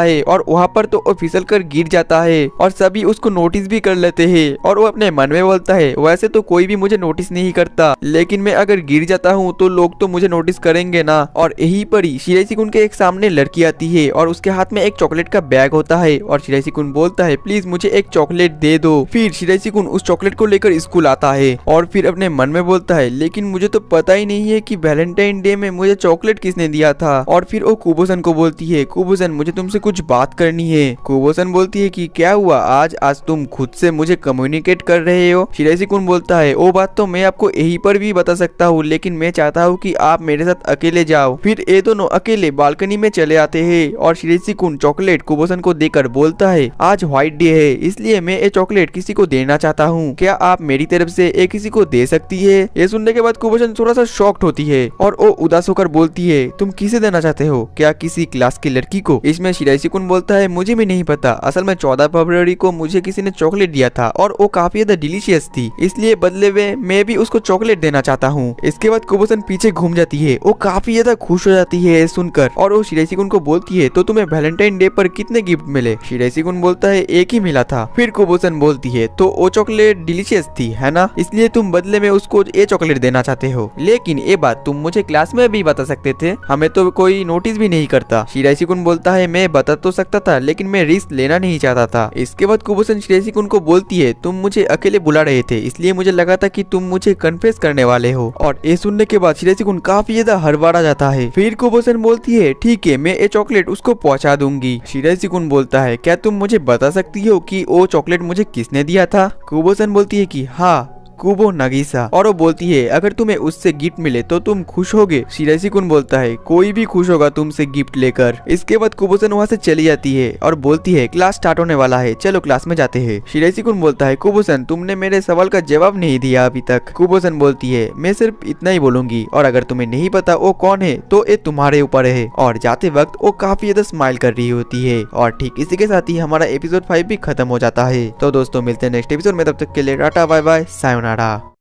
है और वहाँ पर तो वो फिसल कर गिर जाता है और सभी उसको नोटिस भी कर लेते हैं और वो अपने मन में बोलता है, वैसे तो कोई भी मुझे नोटिस नहीं करता, लेकिन मैं अगर गिर जाता हूँ तो लोग तो मुझे नोटिस करेंगे ना। और यही पर ही शिराइसी-कुन के एक सामने लड़की आती है और उसके हाथ में एक चॉकलेट का बैग होता है और शिराइसी-कुन बोलता है, प्लीज मुझे एक चॉकलेट दे दो। फिर शिराइसी-कुन उस चॉकलेट को लेकर स्कूल आता है और फिर अपने मन में बोलता है, लेकिन मुझे तो पता ही नहीं है कि वैलेंटाइन डे में मुझे चॉकलेट किसने दिया था। और फिर वो कुबोसन को बोलती है, कुबोसन मुझे तुमसे कुछ बात करनी है। कुबोसन बोलती है कि क्या हुआ, आज तुम खुद से मुझे कम्युनिकेट कर रहे हो? शिराइसी-कुन बोलता है, वो बात तो मैं आपको यहीं पर भी बता सकता हूँ, लेकिन मैं चाहता हूँ कि आप मेरे साथ अकेले जाओ। फिर ये दोनों अकेले बालकनी में चले आते हैं और शिराइसी-कुन चॉकलेट कुबोसन को देकर बोलता है, आज व्हाइट डे है इसलिए मैं ये चॉकलेट किसी को देना चाहता हूँ, क्या आप मेरी तरफ से ये किसी को दे सकती है? ये सुनने के बाद कुबोसन थोड़ा सा शॉक्ड होती है और वो उदास होकर बोलती है, तुम किसे देना चाहते हो, क्या किसी क्लास की लड़की को? इसमें शिराइसी-कुन बोलता है, मुझे भी नहीं पता, असल में 14 फरवरी को मुझे किसी ने चॉकलेट दिया था और वो काफी ज्यादा डिलीशियस थी, इसलिए बदले में मैं भी उसको चॉकलेट देना चाहता हूँ। इसके बाद कुबोसन पीछे घूम जाती है, वो काफी ज्यादा खुश हो जाती है सुनकर और वो शिराइसी-कुन को बोलती है, तो तुम्हें वैलेंटाइन डे पर कितने गिफ्ट मिले? शिराइसी-कुन बोलता है, एक ही मिला था। फिर कुबोसन बोलती है, तो वो चॉकलेट डिलीशियस थी है ना, इसलिए तुम बदले में उसको ये चॉकलेट देना चाहते हो, लेकिन ये बात तुम मुझे क्लास में भी बता सकते थे, हमें तो कोई नोटिस भी नहीं करता। शिराइसी-कुन बोलता है, मैं बता तो सकता था लेकिन मैं रिस्क लेना नहीं चाहता था। इसके बाद कुबोसन शिराइसी-कुन को बोलती है, तुम मुझे अकेले बुला रहे थे इसलिए मुझे लगा था कि तुम मुझे कन्फेस करने वाले हो। और ये सुनने के बाद शिराइसी-कुन काफी ज्यादा हड़बड़ा जाता है। फिर कुबोसन बोलती है, ठीक है मैं ये चॉकलेट उसको पहुंचा दूंगी। शिराइसी-कुन बोलता है, क्या तुम मुझे बता सकती हो कि वो चॉकलेट मुझे किसने दिया था? कुबोसन बोलती है कि हाँ, कुबो नगीसा। और वो बोलती है, अगर तुम्हें उससे गिफ्ट मिले तो तुम खुश होगे? शिराइसी-कुन बोलता है, कोई भी खुश होगा तुमसे गिफ्ट लेकर। इसके बाद कुबोसन वहाँ से चली जाती है और बोलती है, क्लास स्टार्ट होने वाला है, चलो क्लास में जाते हैं। शिराइसी-कुन बोलता है, कुबोसन तुमने मेरे सवाल का जवाब नहीं दिया अभी तक। कुबोसन बोलती है, मैं सिर्फ इतना ही बोलूंगी और अगर तुम्हें नहीं पता वो कौन है तो ये तुम्हारे ऊपर है। और जाते वक्त वो काफी ज्यादा स्माइल कर रही होती है। और ठीक इसी के साथ ही हमारा एपिसोड 5 भी खत्म हो जाता है। तो दोस्तों मिलते हैं नेक्स्ट एपिसोड में, तब तक के लिए टाटा बाय बाय सायोनारा।